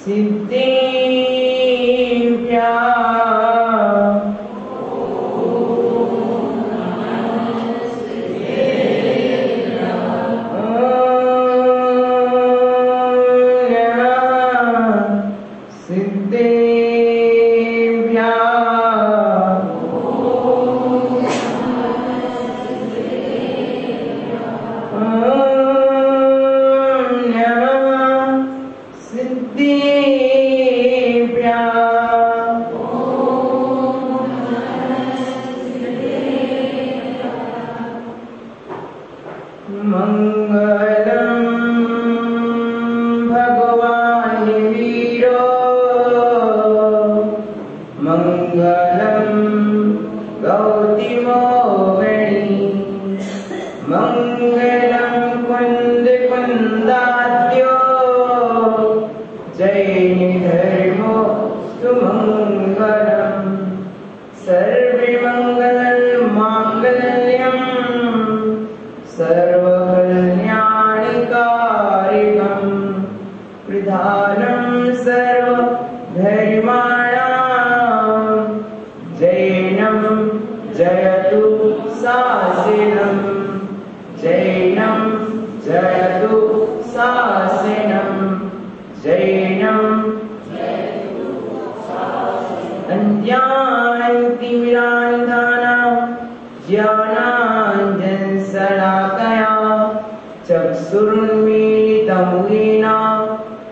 सिद्धिभ्या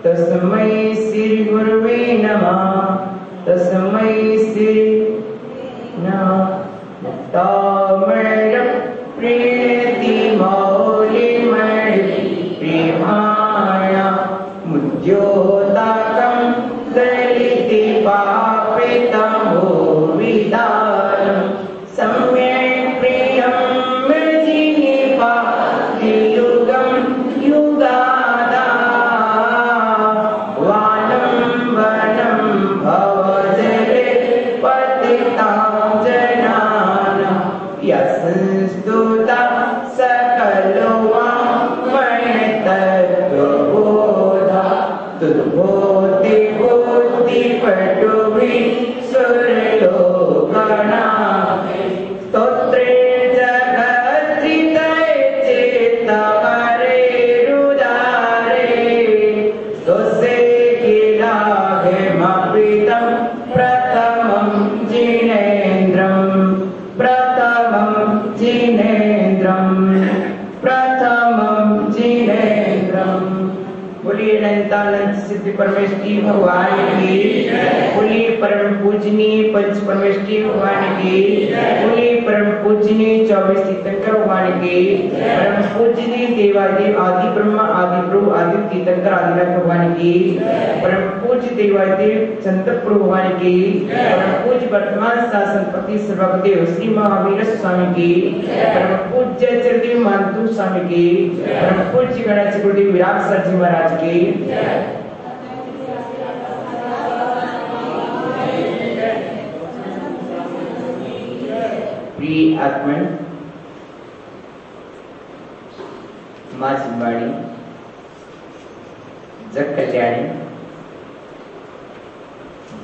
तस्मै श्री गुरुवे नमः। तस्मै श्री तामर प्रीति मौलिमणि प्रेमाणा मुद्योताकं दलिति पापितं भूविदानं सम्यक् प्रियं मृजिनिपा युगं युगादा वानं वनं भवजले पतितां जनानां यस्स्तुता सकलो मयतत्त्वबोधा तुद्बोधि बुद्धिपटुभिः सुरलोकनाथे स्तोत्रे जगज्जिते चित्तहरे रुदारे तोसे किलाघ्यमप्रीतं प्रथमं जिनेन्द्रं प्रथमं जिनेन्द्रं प्रथमं जिनेन्द्रं। बोलिए अनंतानंद सिद्ध परमेष्ठी भगवान की। बोलिए परम पूजनीय पंच परमेष्ठी भगवान की। बोलिए परम पूजनीय 24 तीर्थंकर भगवान की। परम पूजनीय देवादेव आदि ब्रह्मा आदि प्रभु आदि तीर्थंकर आदिनाथ भगवान की। परम पूज्य देवादेव चंद्र प्रभु भगवान की। परम पूज्य वर्तमान शासनपति सर्वदेव श्री महावीर स्वामी की। परम पूज्य चरदेव मानतु स्वामी की। परम पूज्य गणेश गुरुदेव विराट सर जी महाराज की। प्रिय आत्मन मां सिंबाणी जग कल्याणी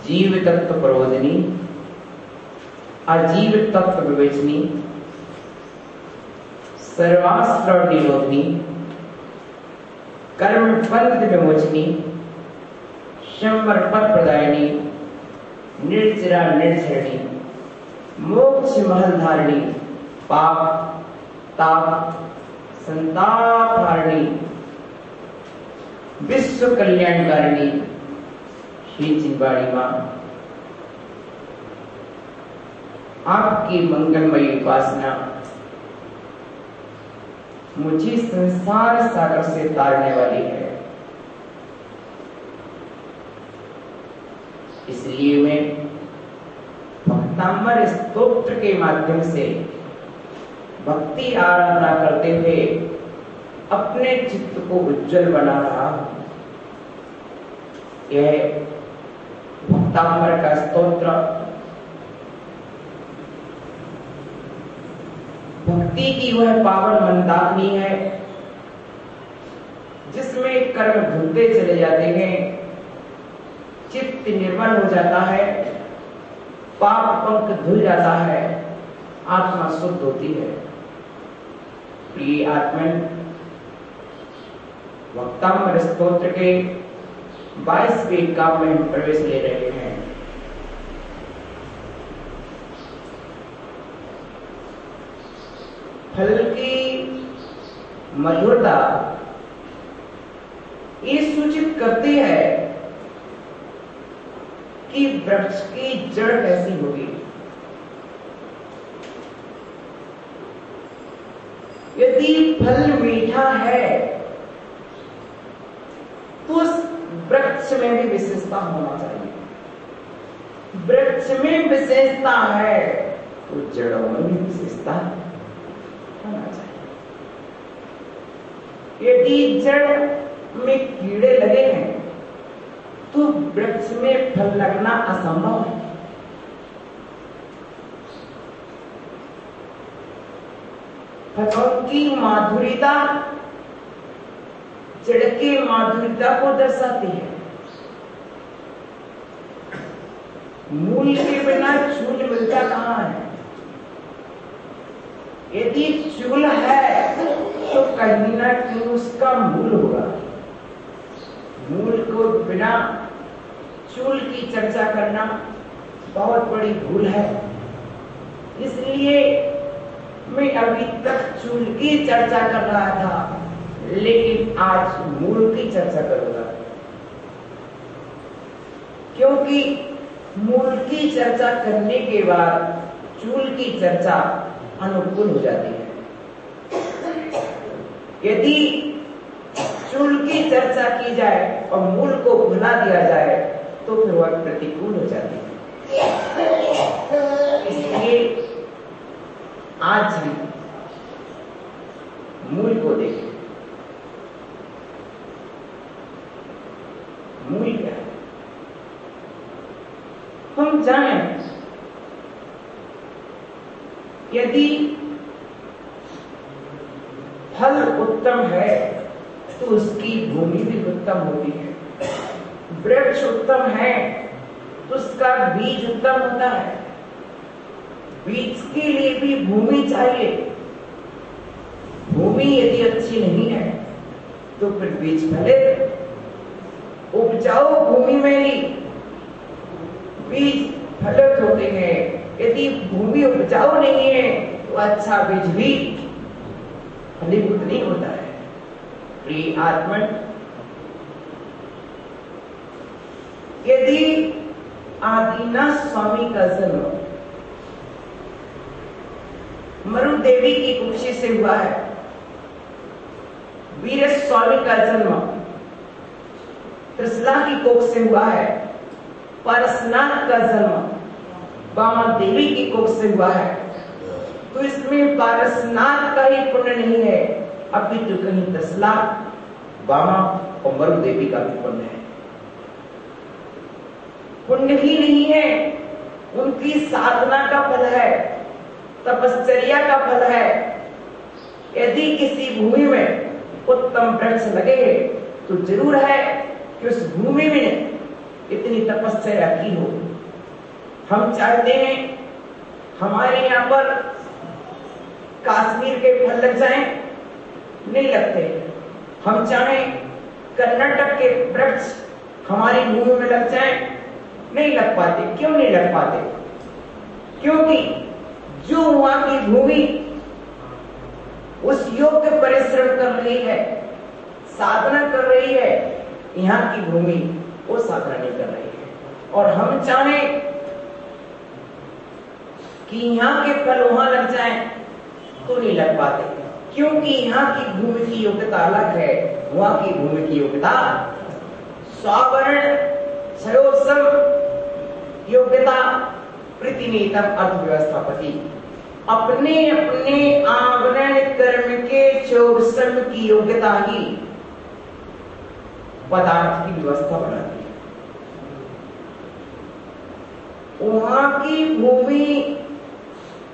जीव तत्व प्रबोधिनी अजीव तत्व विवेचनी सर्वास्त्र निरोधनी कर्म बंध विमोचनी शंबर पद प्रदायिनी निर्जरा निर्झरणी मोक्ष महल धारणी पाप ताप संताप हारणी विश्व कल्याणकारिणी श्री चिंबाड़ी मां आपकी मंगलमयी उपासना मुझे संसार सागर से तारने वाली है। इसलिए मैं भक्तांबर स्तोत्र के माध्यम से भक्ति आराधना करते हुए अपने चित्त को उज्जवल बना रहा हूं। यह भक्तांबर का स्तोत्र भक्ति की वह पावन मंदाकिनी है जिसमें कर्म धुलते चले जाते हैं चित्त निर्मल हो जाता है, पाप पंख धुल जाता है, आत्मा शुद्ध होती है। प्रिय आत्मन, वक्तामृत स्तोत्र के 22वें काव्य में हम प्रवेश ले रहे हैं। फल की मधुरता ये सूचित करती है कि वृक्ष की जड़ कैसी होगी। यदि फल मीठा है तो उस वृक्ष में भी विशेषता होना चाहिए। वृक्ष में विशेषता है तो जड़ों में भी विशेषता होना चाहिए। यदि जड़ में कीड़े लगे हैं तो वृक्ष में फल लगना असंभव है। फलों की माधुर्यता जड़ की माधुर्यता को दर्शाती है। मूल के बिना चूल मिलता कहाँ है? यदि चूल है तो कहीं ना कहीं उसका मूल होगा। मूल को बिना चूल की चर्चा करना बहुत बड़ी भूल है। इसलिए मैं अभी तक चूल की चर्चा कर रहा था, लेकिन आज मूल की चर्चा करूंगा, क्योंकि मूल की चर्चा करने के बाद चूल की चर्चा अनुकूल हो जाती है। यदि चूल की चर्चा की जाए और मूल को भुला दिया जाए तो फिर वह प्रतिकूल हो जाती है। इसलिए आज हम मूल को देखें। मूल क्या है? हम जानें, यदि फल उत्तम है तो उसकी भूमि भी उत्तम होती है। वृक्ष उत्तम है तो उसका बीज उत्तम होता है। बीज के लिए भी भूमि चाहिए। भूमि यदि अच्छी नहीं है तो फिर बीज फले। उपजाऊ भूमि में ही बीज फलित होते हैं। यदि भूमि उपजाऊ नहीं है तो अच्छा बीज भी फलीभूत नहीं होता है। प्रिय आत्मन, यदि आदिनाथ स्वामी का जन्म मरु देवी की कुक्षी से हुआ है, वीर स्वामी का जन्म त्रिशला की कोख से हुआ है, पारसनाथ का जन्म बामा देवी की कोख से हुआ है, तो इसमें पारसनाथ का ही पुण्य नहीं है, अपितु कहीं त्रिशला, बामा और मरु देवी का भी पुण्य है। पुण्य ही नहीं है, उनकी साधना का फल है, तपश्चर्या का फल है। यदि किसी भूमि में उत्तम वृक्ष लगे तो जरूर है कि उस भूमि में इतनी तपस्या की हो। हम चाहते हैं हमारे यहाँ पर कश्मीर के फल लग जाएं, नहीं लगते। हम चाहें कर्नाटक के वृक्ष हमारी भूमि में लग जाएं, नहीं लग पाते। क्यों नहीं लग पाते? क्योंकि जो वहां की भूमि उस योग के परिश्रम कर रही है, साधना कर रही है, यहाँ की भूमि वो साधना नहीं कर रही है। और हम चाहें कि यहाँ के फल वहां लग जाएं तो नहीं लग पाते, क्योंकि यहाँ की भूमि की योग्यता अलग है, वहां की भूमि की योग्यता स्वर्ण क्षयोत्सव योग्यता प्रतिनिधम अर्थव्यवस्थापति। अपने अपने आवरण कर्म के क्षयोत्सव की योग्यता ही पदार्थ की व्यवस्था बनाती है। वहां की भूमि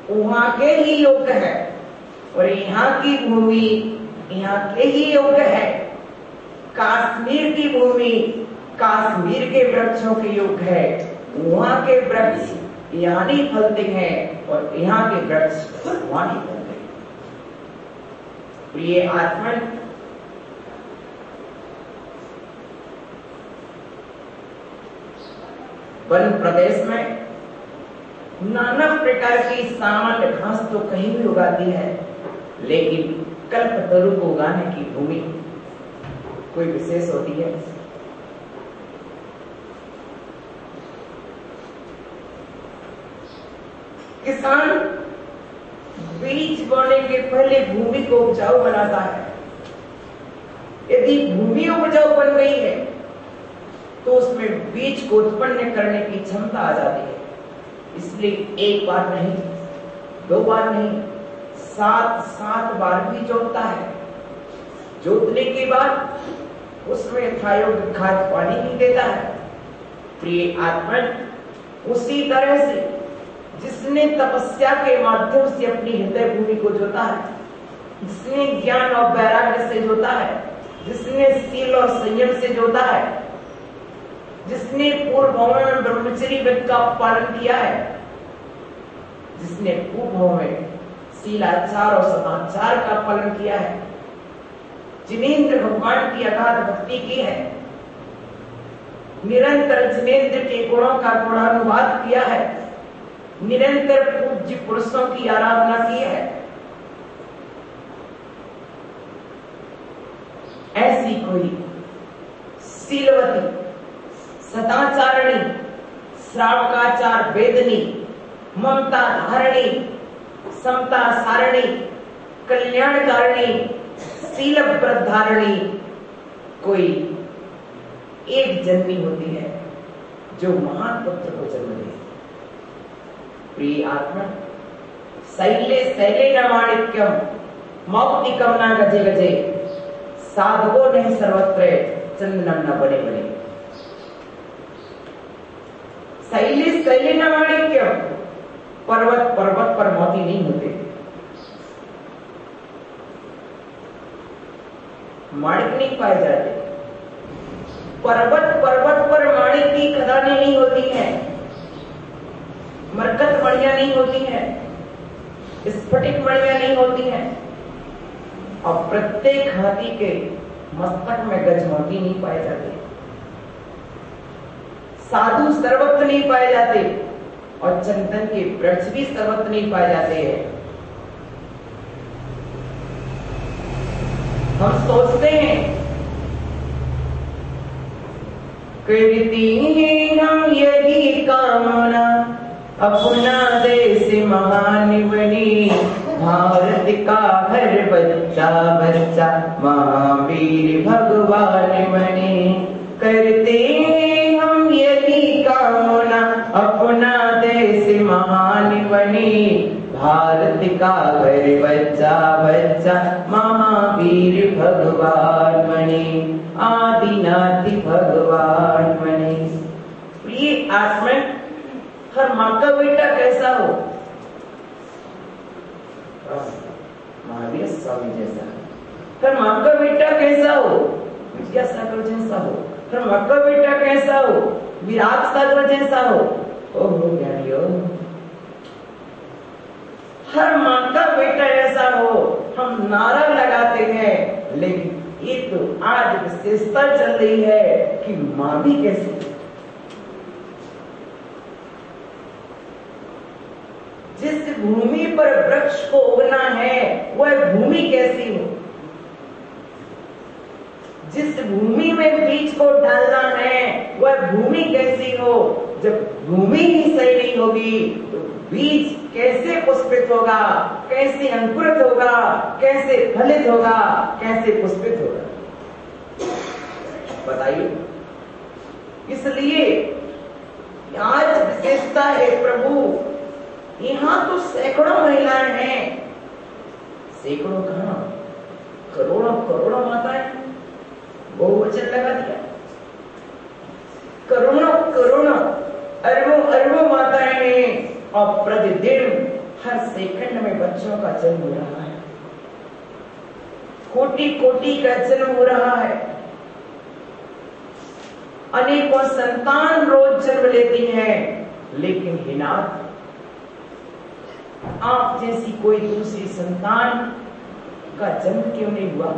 वहां के ही योग्य है और यहाँ की भूमि यहाँ के ही योग्य है। कश्मीर की भूमि कश्मीर के वृक्षों के युग है, वहां के वृक्ष यहाँ नहीं फलते हैं और यहाँ के वृक्ष वहां नहीं फलते। प्रिय आत्मन, वन प्रदेश में नाना प्रकार की सामान्य घास तो कहीं भी उगाती है, लेकिन कल्पतरु को उगाने की भूमि कोई विशेष होती है। किसान बीज बोने के पहले भूमि को उपजाऊ बनाता है। यदि भूमि उपजाऊ बन गई है तो उसमें बीज को उत्पन्न करने की क्षमता आ जाती है। इसलिए एक बार नहीं, दो बार नहीं, 7 बार भी जोतता है। जोतने के बाद उसमें यथायोग्य खाद पानी भी देता है। प्रिय आत्मन, उसी तरह से जिसने तपस्या के माध्यम से अपनी हृदय भूमि को जोता है, जिसने ज्ञान और वैराग्य से जोता है, जिसने शील और संयम से जोता है, जिसने पूर्व भाव में ब्रह्मचर्य व्रत का पालन किया है, जिसने पूर्व भाव में शीलाचार और सदाचार का पालन किया है, जिनेंद्र भगवान की अगाध भक्ति की है, निरंतर जिनेंद्र के गुणों का गुणानुवाद किया है, निरंतर पूज्य पुरुषों की आराधना की है, ऐसी कोई शीलवती, सदाचारणी, श्रावकाचार वेदनी, ममता धारणी, समता सारणी, कल्याणकारिणी, शील व्रत धारणी कोई एक जननी होती है जो महान पुत्र को जन्म दे। प्रिय आत्मा, शैले शैले न माणिक्यम मौक्तिकम न गजे गजे, साधवो नहीं सर्वत्र चंदनम न बने बने। शैले शैले न माणिक्यम, पर्वत पर्वत पर मोती नहीं होते, माणिक नहीं पाए जाते। पर्वत पर्वत पर माणिक की खदानें नहीं होती हैं, मरकत मणियां नहीं होती हैं, स्फटिक मणियां नहीं होती हैं, और प्रत्येक हाथी के मस्तक में गजमोती नहीं पाए जाते। साधु सर्वत्र नहीं पाए जाते और चंदन के वृक्ष भी सर्वत्र नहीं पाए जाते हैं। हम सोचते हैं करती हम यही कामना, अपना देश महान बनी, भारत का हर बच्चा बच्चा महावीर भगवान बने। करते हम यही कामना, अपना देश महान बने, भारत का हर बच्चा बच्चा महावीर भगवान बने, आदिनाथ भगवान बने। प्रिय आत्मा, हर माँ का बेटा कैसा हो? महावीर स्वामी जैसा। हर माँ का बेटा कैसा हो? विद्यासागर जैसा हो। हर माँ का बेटा कैसा हो? विराट सागर जैसा हो। ओहो ज्ञानियों, हर माँ का बेटा ऐसा हो, हम नारा लगाते हैं, लेकिन ये तो आज विशेषता चल रही है कि माँ भी कैसी। जिस भूमि पर वृक्ष को उगना है वह भूमि कैसी हो, जिस भूमि में बीज को डालना है वह भूमि कैसी हो। जब भूमि ही सही नहीं होगी तो बीज कैसे पुष्पित होगा, कैसे अंकुरित होगा, कैसे फलित होगा, कैसे पुष्पित होगा, बताइए। इसलिए आज विशेषता है प्रभु, यहाँ तो सैकड़ों महिलाएं हैं, सैकड़ों कहां, करोड़ों करोड़ों माताएं, बहुवचन लगा दिया, करोड़ों करोड़ों अरबों अरबों माताएं हैं, और प्रतिदिन हर सेकंड में बच्चों का जन्म हो रहा है, कोटि कोटि का जन्म हो रहा है। अनेकों संतान रोज जन्म लेती हैं, लेकिन हे नाथ, आप जैसी कोई दूसरी संतान का जन्म क्यों नहीं हुआ?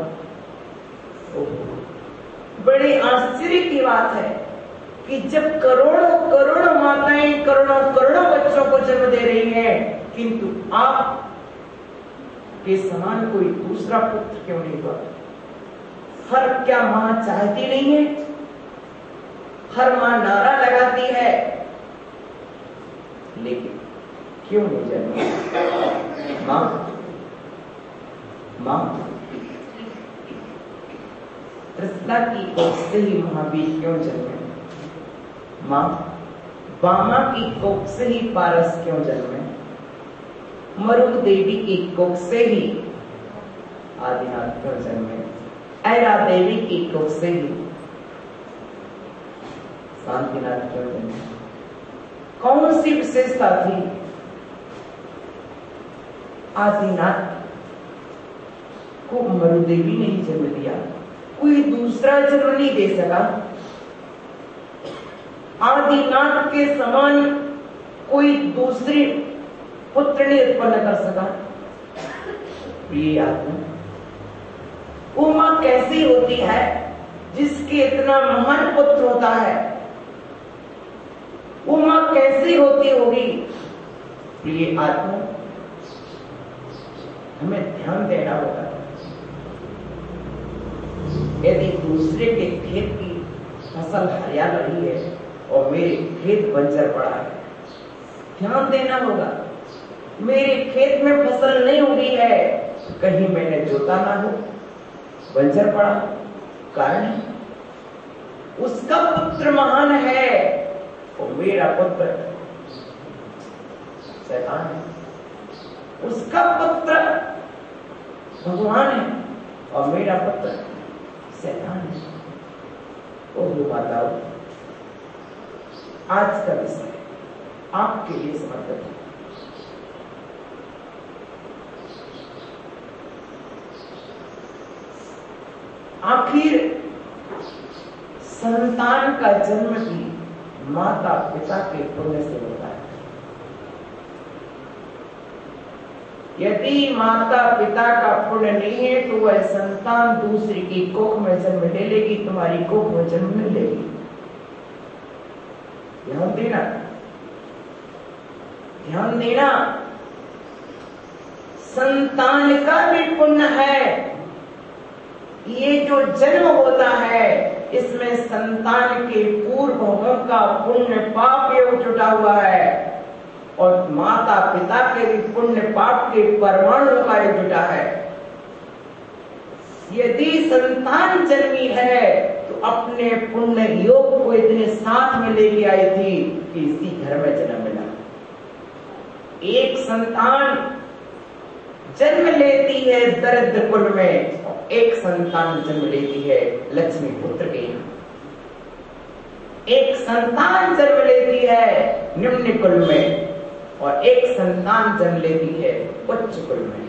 बड़े आश्चर्य की बात है कि जब करोड़ों करोड़ों माताएं करोड़ों करोड़ों बच्चों को जन्म दे रही हैं, किंतु आप के समान कोई दूसरा पुत्र क्यों नहीं हुआ? हर क्या मां चाहती नहीं है? हर मां नारा लगाती है, लेकिन क्यों नहीं जन्म? मां मां कृष्णा की कोख से ही महावीर क्यों जन्मे? मां बामा की कोख से ही पारस क्यों जन्मे? मरुग देवी की कोख से ही आदिनाथ क्यों जन्मे? ऐरा देवी की कोख से ही शांतिनाथ क्यों जन्मे? कौन सी विशेषता थी आदिनाथ को मरुदेवी ने ही जन्म दिया? कोई दूसरा जन्म नहीं दे सका। आदिनाथ के समान कोई दूसरी पुत्र नहीं उत्पन्न कर सका। प्रिय आत्मा, वो मां कैसी होती है जिसके इतना महान पुत्र होता है? वो मां कैसी होती होगी? प्रिय आत्मा, हमें ध्यान देना होगा। यदि दूसरे के खेत की फसल हरिया रही है और मेरे खेत बंजर पड़ा है, ध्यान देना होगा। मेरे खेत में फसल नहीं उगी है, कहीं मैंने जोता ना हो, बंजर पड़ा, कारण उसका पुत्र महान है और मेरा पुत्र शैतान है। उसका पुत्र भगवान है और मेरा पुत्र शैतान है। ओ माताओ, आज का विषय आपके लिए समर्पित है। आखिर संतान का जन्म भी माता पिता के पुण्य से होता है। यदि माता पिता का पुण्य नहीं है तो वह संतान दूसरी की कोख में जन्म ले लेगी, तुम्हारी कोख में जन्म नहीं लेगी। ध्यान देना, ध्यान देना। संतान का भी पुण्य है। ये जो जन्म होता है, इसमें संतान के पूर्वों का पुण्य पाप योग जुटा हुआ है और माता पिता के भी पुण्य पाप के परमाणु का योग जुटा है। यदि संतान जन्मी है तो अपने पुण्य योग को इतने साथ में लेके आई थी कि इसी घर में जन्म मिला। एक संतान जन्म लेती है दरिद्र कुल में और एक संतान जन्म लेती है लक्ष्मी पुत्र के यहाँ। एक संतान जन्म लेती है निम्न कुल में और एक संतान जन्म लेती है उच्च कुल में।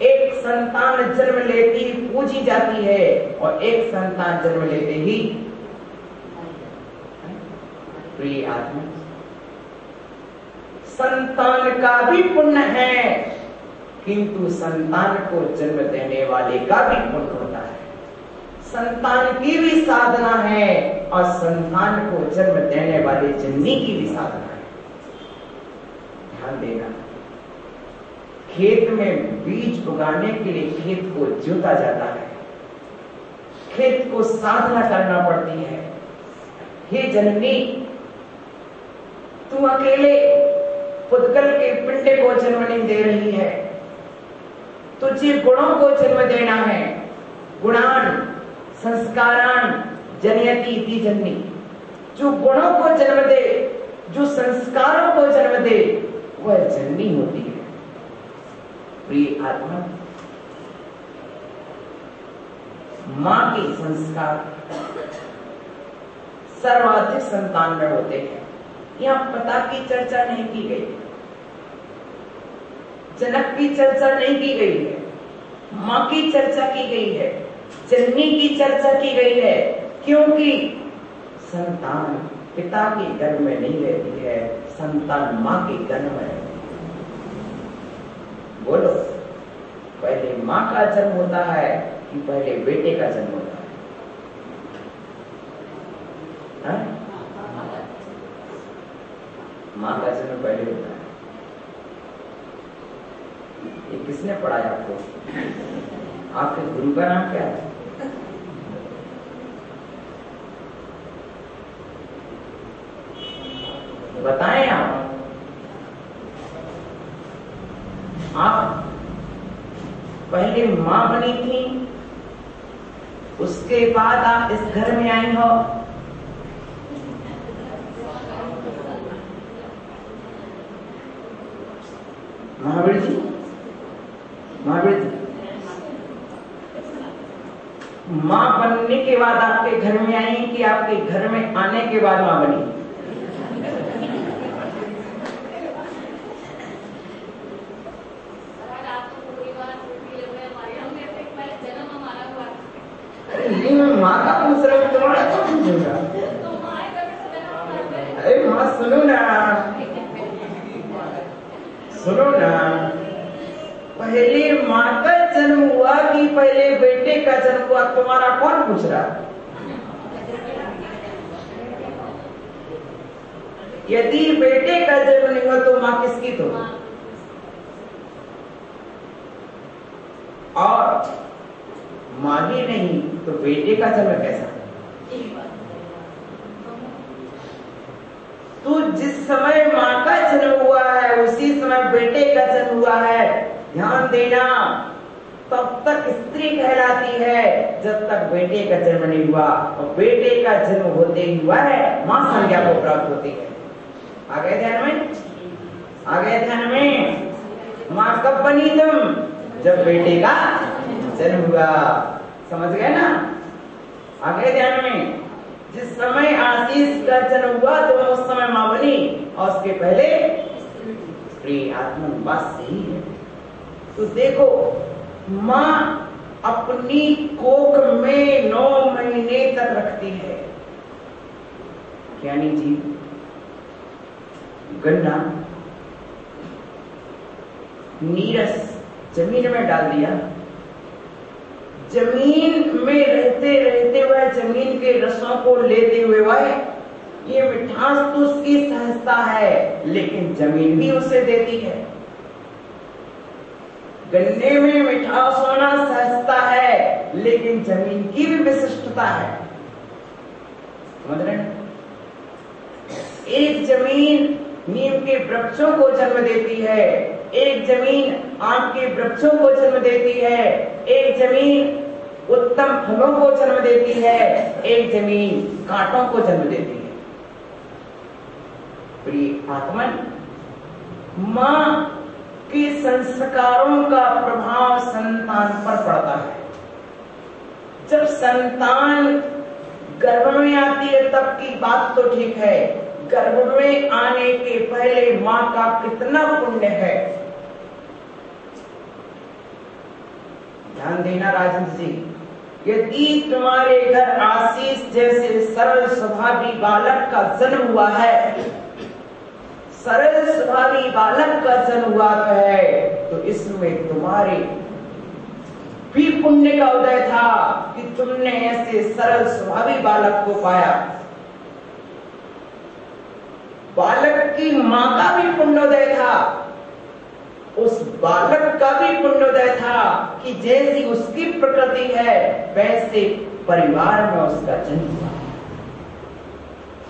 एक संतान जन्म लेती ही पूजी जाती है और एक संतान जन्म लेते ही प्रिय आत्मा। संतान का भी पुण्य है, किंतु संतान को जन्म देने वाले का भी पुण्य होता है। संतान की भी साधना है और संतान को जन्म देने वाले जननी की भी साधना है। ध्यान देना, खेत में बीज उगाने के लिए खेत को जोता जाता है, खेत को साधना करना पड़ती है। हे जननी, तू अकेले पुद्गल के पिंड को जन्म नहीं दे रही है, तुझे गुणों को जन्म देना है। गुणान संस्कारान जनयति इति जननी। जो गुणों को जन्म दे, जो संस्कारों को जन्म दे, वह जननी होती है। प्रिय आत्मा, मां के संस्कार सर्वाधिक संतान में होते हैं। यहाँ पिता की चर्चा नहीं की गई, जनक की चर्चा नहीं की गई है, मां की चर्चा की गई है, जननी की चर्चा की गई है, क्योंकि संतान पिता के गर्भ में नहीं रहती है, संतान माँ के गर्भ में रहती है। बोलो, पहले माँ का जन्म होता है कि पहले बेटे का जन्म होता है? माँ का जन्म पहले होता है। ये किसने पढ़ाया आपको? आपके गुरु का नाम क्या है? बताएं आप पहले माँ बनी थी, उसके बाद आप इस घर में आई हो। महावीर जी, महावीर जी, माँ बनने के बाद आपके घर में आई कि आपके घर में आने के बाद माँ बनी? माँ का पूछ रहा हूँ, तुम्हारा क्या पूछूंगा? अरे माँ सुनो ना, सुनो ना, पहले माँ का जन्म हुआ कि पहले बेटे का जन्म हुआ? तुम्हारा कौन पूछ रहा? यदि बेटे का जन्म नहीं हुआ तो माँ किसकी? तो और माँ ही नहीं तो बेटे का जन्म कैसा? तो जिस समय माँ का जन्म हुआ है उसी समय बेटे का जन्म हुआ है। ध्यान देना, तब तक स्त्री कहलाती है जब तक बेटे का जन्म नहीं हुआ, और बेटे का जन्म होते ही हुआ है माँ संज्ञा को प्राप्त होती है। आ गए ध्यान में? आ गए ध्यान में? माँ कब बनी तुम? जब बेटे का जन्म हुआ। समझ गए ना? आ गए ध्यान में? जिस समय आशीष का जन्म हुआ तो उस समय माँ बनी, और उसके पहले स्त्री। आत्मन बात सही है। तो देखो, माँ अपनी कोख में 9 महीने तक रखती है। ज्ञानी जी, गन्ना नीरस जमीन में डाल दिया, जमीन में रहते रहते वह जमीन के रसों को लेते हुए वह ये मिठास तो उसकी सहजता है, लेकिन जमीन भी उसे देती है। गन्ने में मिठास होना सहजता है, लेकिन जमीन की भी विशिष्टता है। समझ रहे हैं? एक जमीन नीम के वृक्षों को जन्म देती है, एक जमीन आम के वृक्षों को जन्म देती है, एक जमीन उत्तम फलों को जन्म देती है, एक जमीन कांटों को जन्म देती है। प्रिय आत्मन, मां के संस्कारों का प्रभाव संतान पर पड़ता है। जब संतान गर्भ में आती है तब की बात तो ठीक है, गर्भ में आने के पहले मां का कितना पुण्य है। ध्यान देना राजेंद्र जी, यदि तुम्हारे घर आशीष जैसे सरल स्वभावी बालक का जन्म हुआ है, सरल स्वभावी बालक का जन्म हुआ है, तो इसमें तुम्हारे भी पुण्य का उदय था कि तुमने ऐसे सरल स्वभावी बालक को पाया। बालक की मां का भी पुण्योदय था, उस बालक का भी पुण्योदय था कि जैसी उसकी प्रकृति है वैसे परिवार में उसका जन्म हुआ।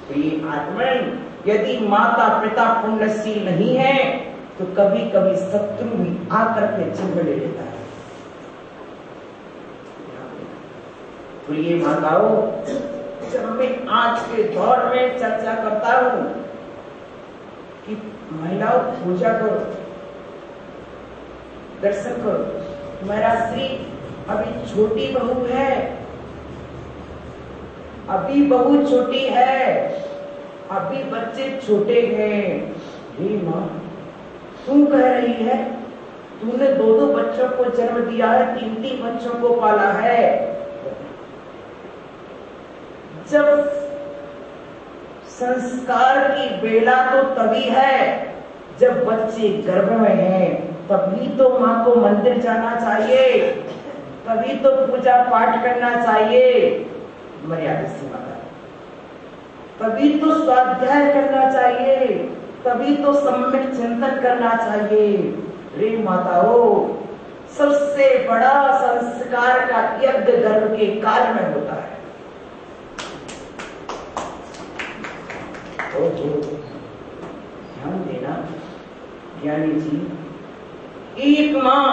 तो ये आत्मन, यदि माता पिता पुण्यशील नहीं है तो कभी कभी शत्रु भी आकर के जन्म ले लेता है। तो ये माताओं, जब मैं आज के दौर में चर्चा करता हूं कि महिलाओं पूजा करो, दर्शन करो, तुम्हारा श्री अभी छोटी बहू है, अभी बहू छोटी है, अभी बच्चे छोटे हैं। हे माँ, तू कह रही है तूने 2-2 बच्चों को जन्म दिया है, 3-3 बच्चों को पाला है। जब संस्कार की बेला तो तभी है जब बच्चे गर्भ में हैं, तभी तो माँ को मंदिर जाना चाहिए, तभी तो पूजा पाठ करना चाहिए, मर्यादा सीमा का, तभी तो स्वाध्याय करना चाहिए, तभी तो सम्यक चिंतन करना चाहिए। रे माताओं, सबसे बड़ा संस्कार का यज्ञ गर्भ के काल में होता है। ध्यान देना ज्ञानी जी, एक माँ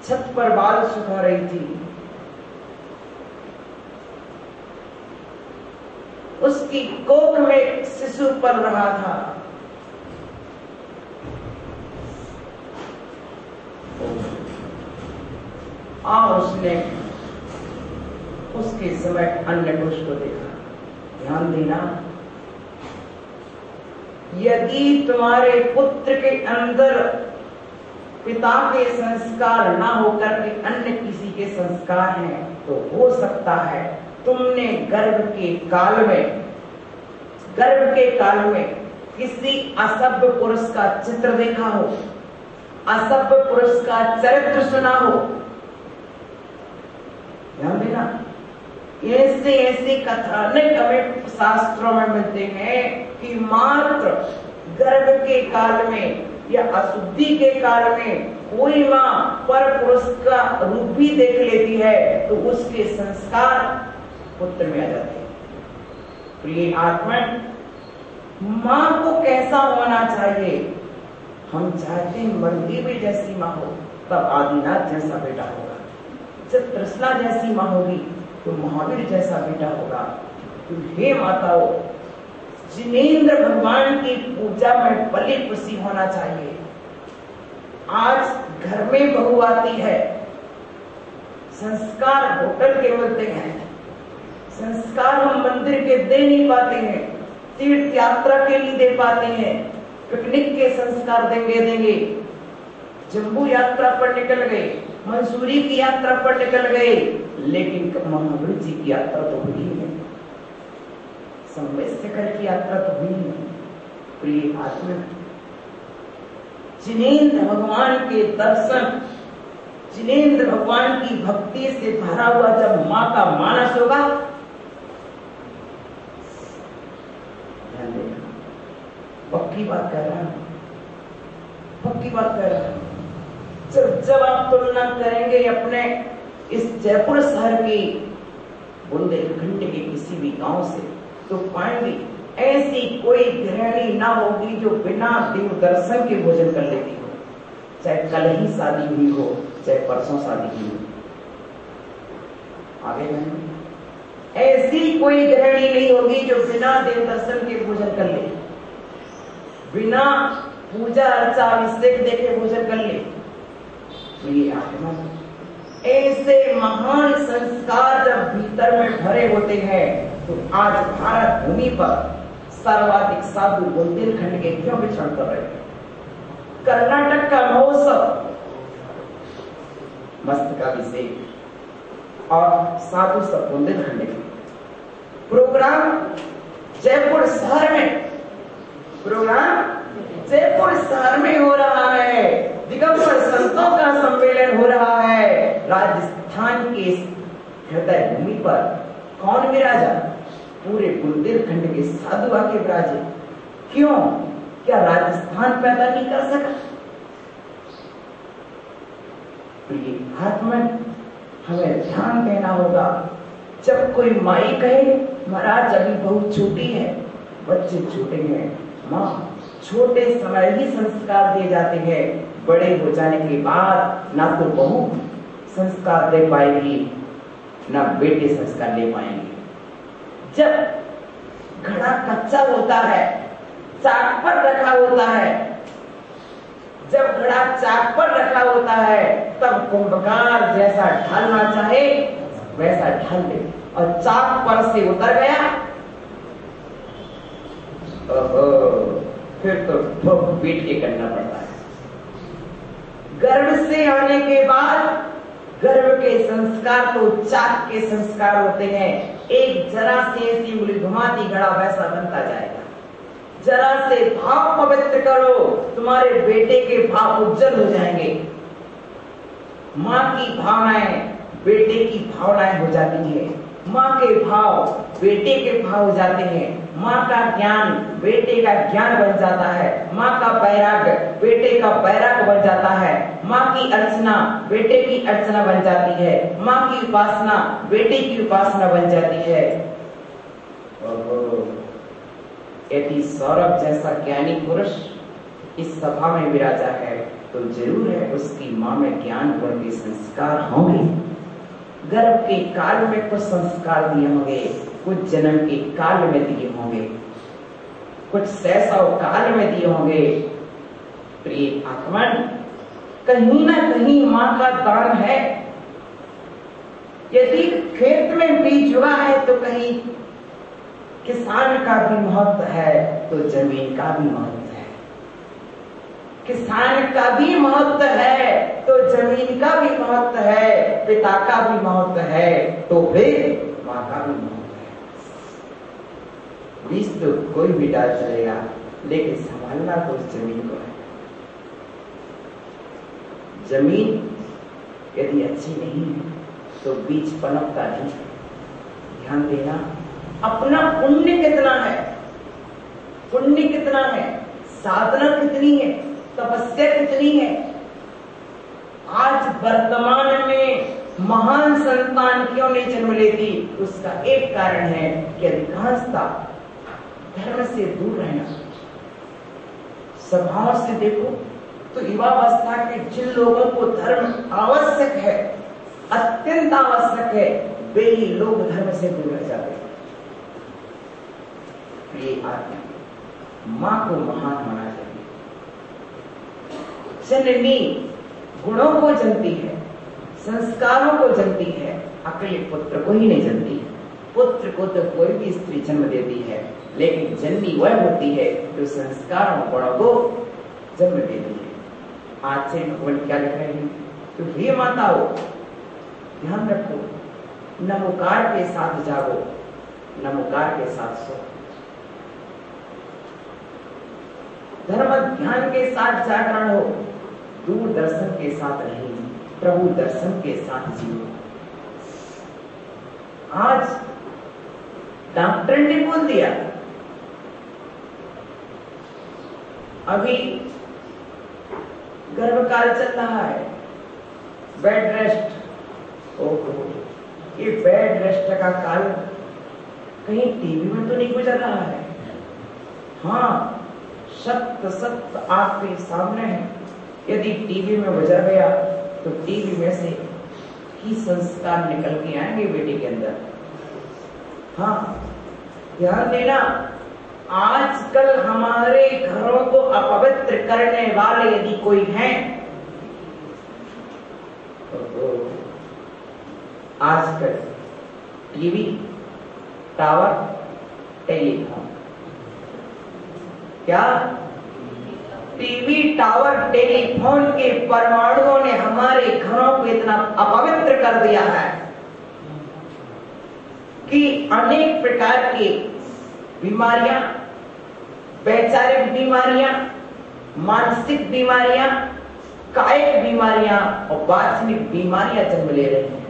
छत पर बाल सुखा रही थी। उसकी कोख में शिशु पल रहा था। और उसने उसके समय अन्य पुरुष को देखा। ध्यान देना, यदि तुम्हारे पुत्र के अंदर पिता के संस्कार ना होकर के अन्य किसी के संस्कार हैं, तो हो सकता है तुमने गर्भ के काल में किसी असभ्य पुरुष का चित्र देखा हो, असभ्य पुरुष का चरित्र सुना हो। ध्यान देना, ऐसे कथानक हमें शास्त्रों में मिलते हैं कि मात्र गर्भ के काल में या अशुद्धि के काल में कोई माँ पर पुरुष का रूप भी देख लेती है तो उसके संस्कार पुत्र में आ जाते हैं। प्रिय आत्मा, माँ को कैसा होना चाहिए? हम चाहते हैं मंदी भी जैसी माँ हो, तब आदिनाथ जैसा बेटा होगा। जब तृष्णा जैसी माँ होगी तो महावीर जैसा बेटा होगा। तो हे माताओं, जिनेंद्र भगवान की पूजा में बलि खुशी होना चाहिए। आज घर में बहू आती है, संस्कार होटल के मिलते हैं, संस्कार हम मंदिर के दे नहीं पाते हैं, तीर्थ यात्रा के लिए दे पाते हैं, पिकनिक के संस्कार देंगे, जम्बू यात्रा पर निकल गए, मंसूरी की यात्रा पर निकल गए, लेकिन महावीर जी की यात्रा तो हुई है, संवेशकर की यात्रा तो हुई है। प्रिय आत्मा, जिनेंद्र भगवान के दर्शन, जिनेंद्र भगवान की भक्ति से भरा हुआ जब माँ का मानस होगा, पक्की बात कर रहा हूं, पक्की बात कर रहा हूं। जब आप तुलना करेंगे अपने इस जयपुर शहर की बुंदेलखंड के किसी भी गांव से, तो पाएंगे ऐसी कोई गृहिणी ना होगी जो बिना देव दर्शन के भोजन कर लेती हो, चाहे कल ही शादी हुई हो, चाहे परसों शादी हुई हो। आगे बढ़ें, ऐसी कोई गृहिणी नहीं होगी जो बिना देव दर्शन के भोजन कर ले, बिना पूजा अर्चा अभिषेक देखे भोजन कर ले। ये आत्मा, ऐसे महान संस्कार जब भीतर में भरे होते हैं तो आज भारत भूमि पर सर्वाधिक साधु बुंदेलखंड के क्यों विचरण कर रहे हैं? कर्नाटक का महोत्सव, मस्तकाभिषेक और साधु सब बुंदेलखंड के प्रोग्राम जयपुर शहर में, प्रोग्राम जयपुर शहर में हो रहा है, दिगंबर संतों का सम्मेलन हो रहा है। राजस्थान के हृदय भूमि पर कौन विराजा? पूरे बुंदेलखंड के साधु आके विराजे। क्यों? क्या राजस्थान पैदा नहीं कर सका? प्रिय आत्मा, हमें ध्यान देना होगा। जब कोई माई कहे महाराज अभी बहुत छोटी है, बच्चे छोटे हैं, माँ छोटे समय ही संस्कार दिए जाते हैं, बड़े हो जाने के बाद ना तो बहू संस्कार दे पाएगी ना बेटे संस्कार ले पाएंगे। जब घड़ा कच्चा होता है, चाक पर रखा होता है, जब घड़ा चाक पर रखा होता है तब कुंभकार जैसा ढालना चाहे वैसा ढाल दे, और चाक पर से उतर गया फिर तो ठोक पीट के करना पड़ता है। गर्भ से आने के बाद गर्भ के संस्कार तो चाक के संस्कार होते हैं। एक जरा सी ऐसी उंगली घुमाती घड़ा वैसा बनता जाएगा। जरा से भाव पवित्र करो, तुम्हारे बेटे के भाव उज्जवल हो जाएंगे। माँ की भावनाएं बेटे की भावनाएं हो जाती है। माँ के भाव बेटे के भाव हो जाते हैं। माँ का ज्ञान बेटे का ज्ञान बन जाता है। माँ का बैराग बेटे का बैराग बन जाता है। माँ की अर्चना बेटे की अर्चना बन जाती है। माँ की उपासना बेटे की उपासना बन जाती है। यदि सौरभ जैसा ज्ञानी पुरुष इस सभा में विराजा है तो जरूर है उसकी माँ में ज्ञान गुण के संस्कार होंगे। गर्भ के काल में कुछ संस्कार दिए होंगे, कुछ जन्म के काल में दिए होंगे, कुछ शैशव काल में दिए होंगे। प्रिय आत्मन, कहीं ना कहीं माँ का दान है। यदि खेत में बीज हुआ है तो कहीं किसान का भी महत्व है, तो जमीन का भी महत्व है। किसान का भी महत्व है तो जमीन का भी महत्व है, पिता का भी महत्व है तो फिर माँ का भी महत्व है। बीज तो कोई भी डाल चलेगा, लेकिन संभालना तो उस जमीन को है। जमीन यदि अच्छी नहीं है तो बीज पनपता नहीं। ध्यान देना, अपना पुण्य कितना है, पुण्य कितना है, साधना कितनी है, तपस्या कितनी है। आज वर्तमान में महान संतान क्यों नहीं जन्म लेती? उसका एक कारण है कि अधिकांशता धर्म से दूर रहना। सभाओं से देखो तो युवावस्था के जिन लोगों को धर्म आवश्यक है, अत्यंत आवश्यक है, वे ही लोग धर्म से दूर रह जाते हैं। ये आत्मा माँ को महान होना चाहिए। जननी गुणों को जनती है, संस्कारों को जनती है, अकेले पुत्र को ही नहीं जनती। पुत्र को तो कोई भी स्त्री जन्म देती है, लेकिन जननी वह होती है जो संस्कारों गुणों को जन्म देती है। आज से भगवान क्या लिख रहे हैं? तो हे माताओं, ध्यान रखो, नमोकार के साथ जागो, नमोकार के साथ सो। धर्म ध्यान के साथ जागरण हो, दूरदर्शन के साथ नहीं, प्रभु दर्शन के साथ जियो। आज डॉक्टर ने बोल दिया अभी गर्भकाल चल रहा है, बेड रेस्ट। ओहो, ये बेड रेस्ट का काल कहीं टीवी में तो नहीं गुजर रहा है? हाँ, सत्य आपके सामने है। यदि टीवी में गुजर गया तो टीवी में से ही संस्कार निकल के आएंगे बेटे के अंदर। हाँ, ध्यान देना, आजकल हमारे घरों को अपवित्र करने वाले यदि कोई हैं तो आजकल टीवी, टावर, टेलीफोन, क्या टीवी, टावर, टेलीफोन के परमाणुओं ने हमारे घरों को इतना अपवित्र कर दिया है कि अनेक प्रकार की बीमारियां, वैचारिक बीमारियां, मानसिक बीमारियां, कायिक बीमारियां और वाचनिक बीमारियां जन्म ले रही हैं।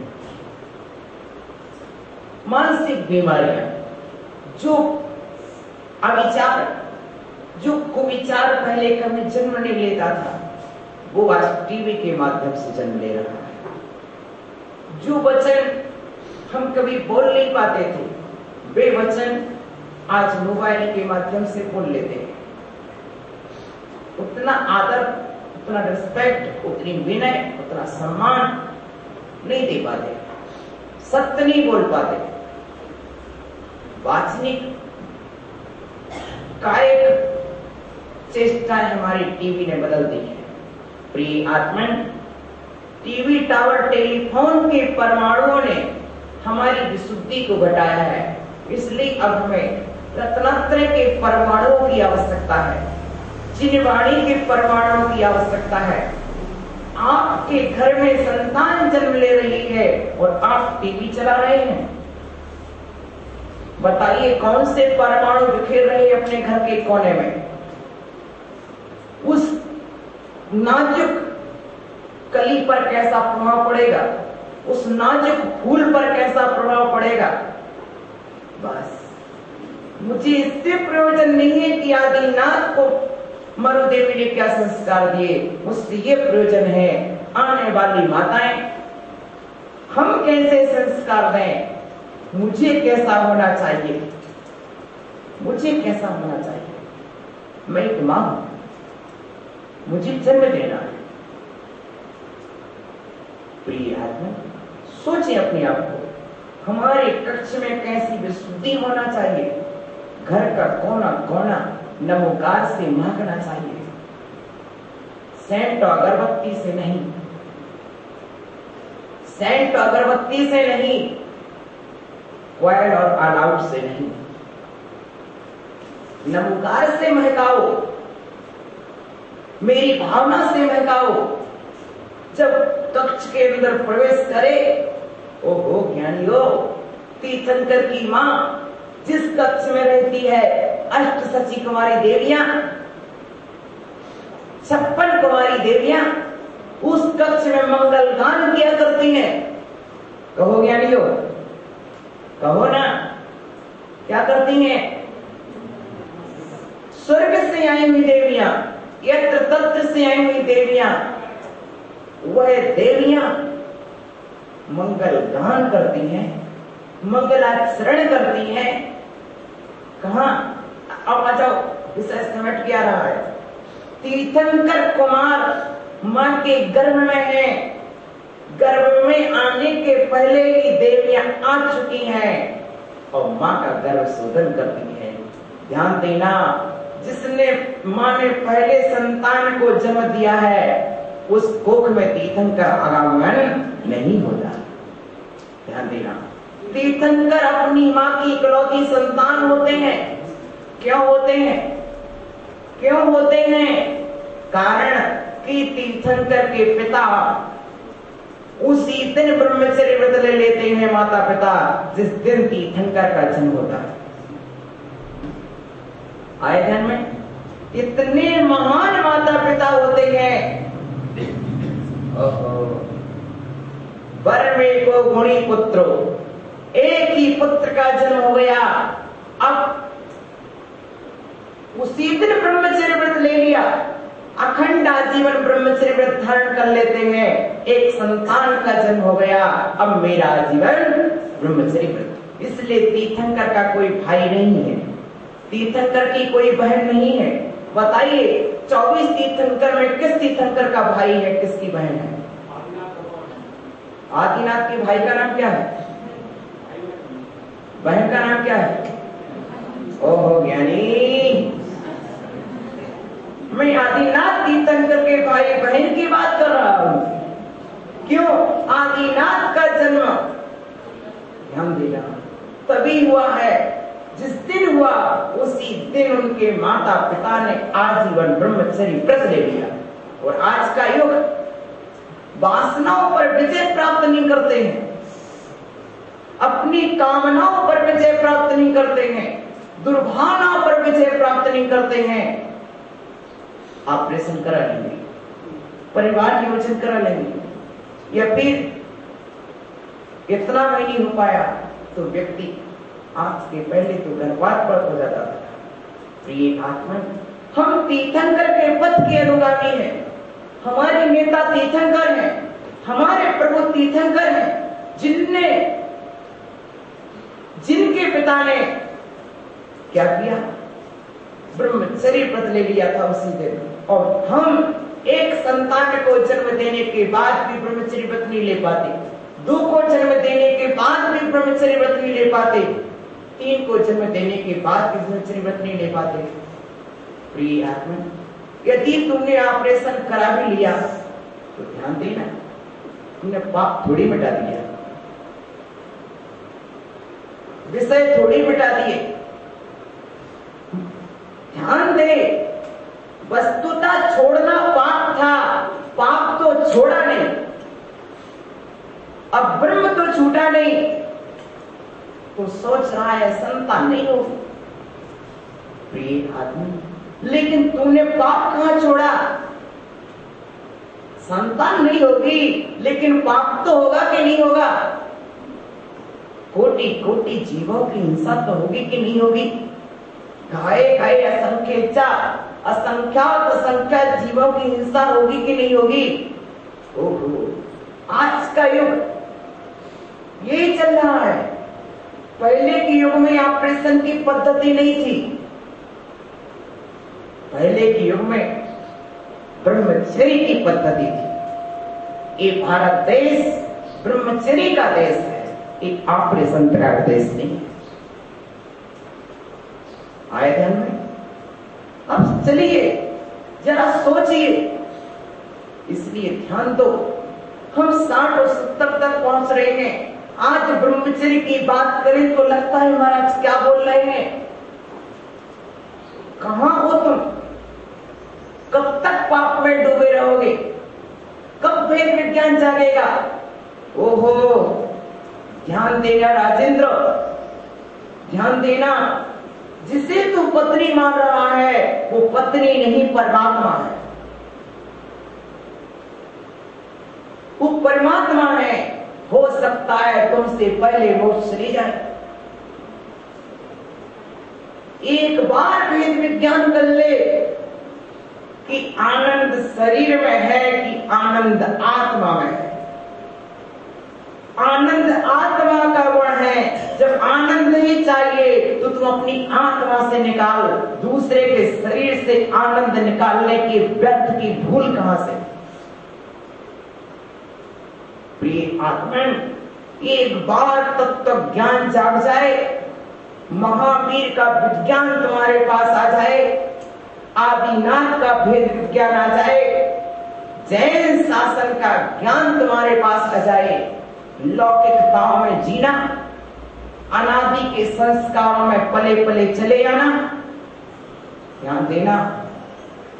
मानसिक बीमारियां, जो अविचार, जो कुविचार पहले कभी जन्म नहीं लेता था, वो आज टीवी के माध्यम से जन्म ले रहा है। जो वचन हम कभी बोल नहीं पाते थे, वे वचन आज मोबाइल के माध्यम से बोल लेते हैं। उतना आदर, उतना रिस्पेक्ट, उतनी विनय, उतना सम्मान नहीं दे पाते, सत्य नहीं बोल पाते। वाचनिक, कायिक चेष्टाएं हमारी टीवी ने बदल दी है। प्रिय आत्मन, टीवी, टावर, टेलीफोन के परमाणुओं ने हमारी विशुद्धि को घटाया है। इसलिए अब हमें रत्नात्रय के परमाणुओं की आवश्यकता है, चिन्हवाणी के परमाणुओं की आवश्यकता है। आपके घर में संतान जन्म ले रही है और आप टीवी चला रहे हैं। बताइए कौन से परमाणु बिखेर रहे हैं अपने घर के कोने में। उस नाजुक कली पर कैसा प्रभाव पड़ेगा, उस नाजुक फूल पर कैसा प्रभाव पड़ेगा। बस मुझे इससे प्रयोजन नहीं है कि आदिनाथ को मरुदेवी ने क्या संस्कार दिए, मुझसे ये प्रयोजन है आने वाली माताएं हम कैसे संस्कार दें, मुझे कैसा होना चाहिए, मुझे कैसा होना चाहिए। मैं एक मां हूं, मुझे जन्म देना है। प्रिय आत्मा, सोचें अपने आप को, हमारे कक्ष में कैसी विशुद्धि होना चाहिए। घर का कोना कोना नमोकार से महकना चाहिए, सेंट अगरबत्ती से नहीं, सेंट अगरबत्ती से नहीं, क्वाइल और ऑल आउट से नहीं, नमोकार से महकाओ, मेरी भावना से महकाओ। जब कक्ष के अंदर प्रवेश करे, ओहो ज्ञानियों, तीर्थंकर की मां जिस कक्ष में रहती है, अष्ट सची कुमारी देवियां, 56 कुमारी देवियां उस कक्ष में मंगल गान किया करती हैं। कहो ज्ञानियों, कहो ना, क्या करती हैं? स्वर्ग से आई हुई देवियां, यत्र तत्र से आई हुई देवियां, वह देवियां मंगल गान करती हैं, मंगलाचरण करती हैं। कहां? अब आ जाओ, विषय समझ के आ रहा है। तीर्थंकर कुमार मां के गर्भ में है, गर्भ में आने के पहले ही देवियां आ चुकी हैं और मां का गर्भ शोधन करती है। ध्यान देना, जिसने मां ने पहले संतान को जन्म दिया है, उस कोख में तीर्थंकर आगमन नहीं होता। ध्यान देना, तीर्थंकर अपनी मां की इकलौती संतान होते हैं। क्यों होते हैं? क्यों होते हैं? कारण कि तीर्थंकर के पिता उसी दिन ब्रह्मचर्य व्रत ले लेते हैं, माता पिता, जिस दिन तीर्थंकर का जन्म होता है। आए ध्यान में? इतने महान माता पिता होते हैं। वर्मे को गुणी पुत्रो, एक ही पुत्र का जन्म हो गया। अब उसी दिन ब्रह्मचर्य व्रत ले लिया, अखंड आजीवन ब्रह्मचर्य व्रत धारण कर लेते हैं। एक संतान का जन्म हो गया, अब मेरा आजीवन ब्रह्मचर्य व्रत। इसलिए तीर्थंकर का कोई भाई नहीं है, तीर्थंकर की कोई बहन नहीं है। बताइए 24 तीर्थंकर में किस तीर्थंकर का भाई है, किसकी बहन है? आदिनाथ के भाई का नाम क्या है? बहन का नाम क्या है? ओहो ज्ञानी, मैं आदिनाथ तीर्थंकर के भाई बहन की बात कर रहा हूं। क्यों? आदिनाथ का जन्म, ध्यान देना, तभी हुआ है जिस दिन हुआ उसी दिन उनके माता पिता ने आजीवन ब्रह्मचर्य व्रत ले लिया। और आज का युग वासनाओं पर विजय प्राप्त नहीं करते हैं, अपनी कामनाओं पर विजय प्राप्त नहीं करते हैं, दुर्भावनाओं पर विजय प्राप्त नहीं करते हैं। ऑपरेशन करा लेंगे, परिवार नियोजन करा लेंगे, या फिर इतना भी नहीं हो पाया तो व्यक्ति आज के पहले तो गर्भपात पर हो जाता था। प्रिय आत्मा, हम तीर्थंकर के पथ के अनुगामी हैं, हमारे नेता तीर्थंकर हैं, हमारे प्रभु तीर्थंकर हैं, जिनके पिता ने क्या किया? ब्रह्मचर्य व्रत ले लिया था उसी दिन। और हम एक संतान को जन्म देने के बाद भी ब्रह्मचर्य व्रत नहीं ले पाते, 2 को जन्म देने के बाद भी ब्रह्मचर्य व्रत नहीं ले पाते, 3 को जन्म देने के बाद भी ब्रह्मचर्य व्रत नहीं ले पाते। प्रिय आत्मा, यदि तुमने ऑपरेशन करा भी लिया तो ध्यान देना, तुमने पाप थोड़ी मिटा दिया, विषय थोड़ी मिटा दिए। ध्यान दे, वस्तुतः छोड़ना पाप था, पाप तो छोड़ा छूटा नहीं, तो सोच रहा है संतान नहीं होगी। प्रिय आदमी, लेकिन तूने पाप कहां छोड़ा? संतान नहीं होगी, लेकिन पाप तो होगा कि नहीं होगा? कोटि कोटि जीवों की हिंसा तो होगी कि नहीं होगी? घाये घाये असंख्यात असंख्यात जीवों की हिंसा होगी कि नहीं होगी? ओहो, आज का युग यही चल रहा है। पहले के युग में ऑपरेशन की पद्धति नहीं थी। पहले के युग में ब्रह्मचर्य की पद्धति थी। ये भारत देश ब्रह्मचर्य का देश है, एक ऑपरेशन का देश नहीं है। आए ध्यान में? अब चलिए जरा सोचिए, इसलिए ध्यान दो। हम 60 और 70 तक पहुंच रहे हैं। आज ब्रह्मचर्य की बात करें तो लगता है महाराज क्या बोल रहे हैं? कहां हो तुम? कब तक पाप में डूबे रहोगे? कब वेद विज्ञान जागेगा? ओहो, ध्यान देना राजेंद्र, ध्यान देना। जिसे तू पत्नी मान रहा है वो पत्नी नहीं, परमात्मा है। वो परमात्मा है। हो सकता है तुमसे पहले वो चली जाए। एक बार वेद विज्ञान कर ले कि आनंद शरीर में है कि आनंद आत्मा में है। आनंद आत्मा का गुण है। जब आनंद ही चाहिए तो तुम अपनी आत्मा से निकाल, दूसरे के शरीर से आनंद निकालने की व्यर्थ की भूल कहां से? प्रिय आत्मा, एक बार तत्व ज्ञान जाग जाए, महावीर का विज्ञान तुम्हारे पास आ जाए, आदिनाथ का भेद विज्ञान आ जाए, जैन शासन का ज्ञान तुम्हारे पास आ जाए, लौकिकताओं में जीना, अनादि के संस्कारों में पले पले चले आना। ध्यान देना,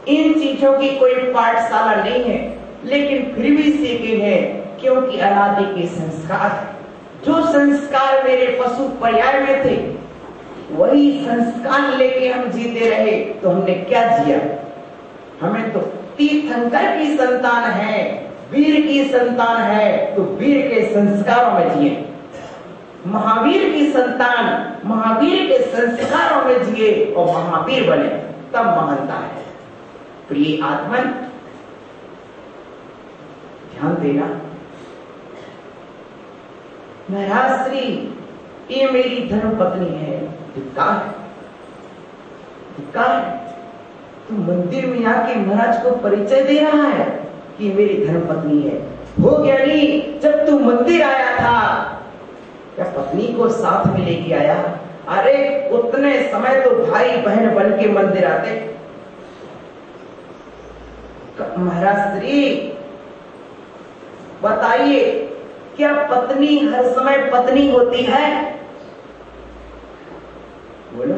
इन चीजों की कोई पाठशाला नहीं है, लेकिन फिर भी सीखे हैं, क्योंकि अनादि के संस्कार, जो संस्कार मेरे पशु पर्याय में थे वही संस्कार लेके हम जीते रहे, तो हमने क्या जिया? हमें तो तीर्थंकर की संतान है, वीर की संतान है, तो वीर के संस्कारों में जिए। महावीर की संतान महावीर के संस्कारों में जिए और महावीर बने, तब महानता है। प्रिय आत्मन, ध्यान देना। महाराज श्री, ये मेरी धर्म पत्नी है। धिक्कार है, धिक्कार है। तू मंदिर में आके महाराज को परिचय दे रहा है कि मेरी धर्म पत्नी है। हो गया नहीं, जब तू मंदिर आया था क्या पत्नी को साथ में लेके आया? अरे उतने समय तो भाई बहन बन के मंदिर आते। महाराज श्री बताइए, क्या पत्नी हर समय पत्नी होती है? बोलो,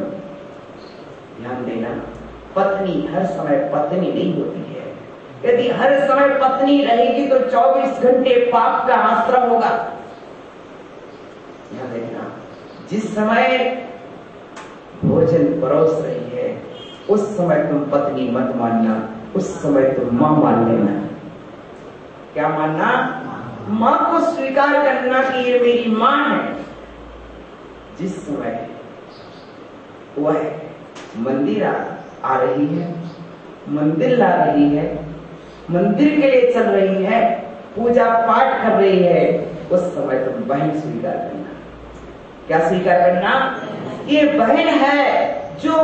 ध्यान देना। पत्नी हर समय पत्नी नहीं होती है। यदि हर समय पत्नी रहेगी तो 24 घंटे पाप का आश्रम होगा। ध्यान देना, जिस समय भोजन परोस रही है उस समय तुम पत्नी मत मानना, उस समय तुम मां मान लेना। क्या मानना? मां को स्वीकार करना कि ये मेरी मां है। जिस समय वह मंदिर आ रही है, मंदिर ला रही है, मंदिर के लिए चल रही है, पूजा पाठ कर रही है, उस समय तुम बहन स्वीकार करना। क्या स्वीकार करना? ये बहन है। जो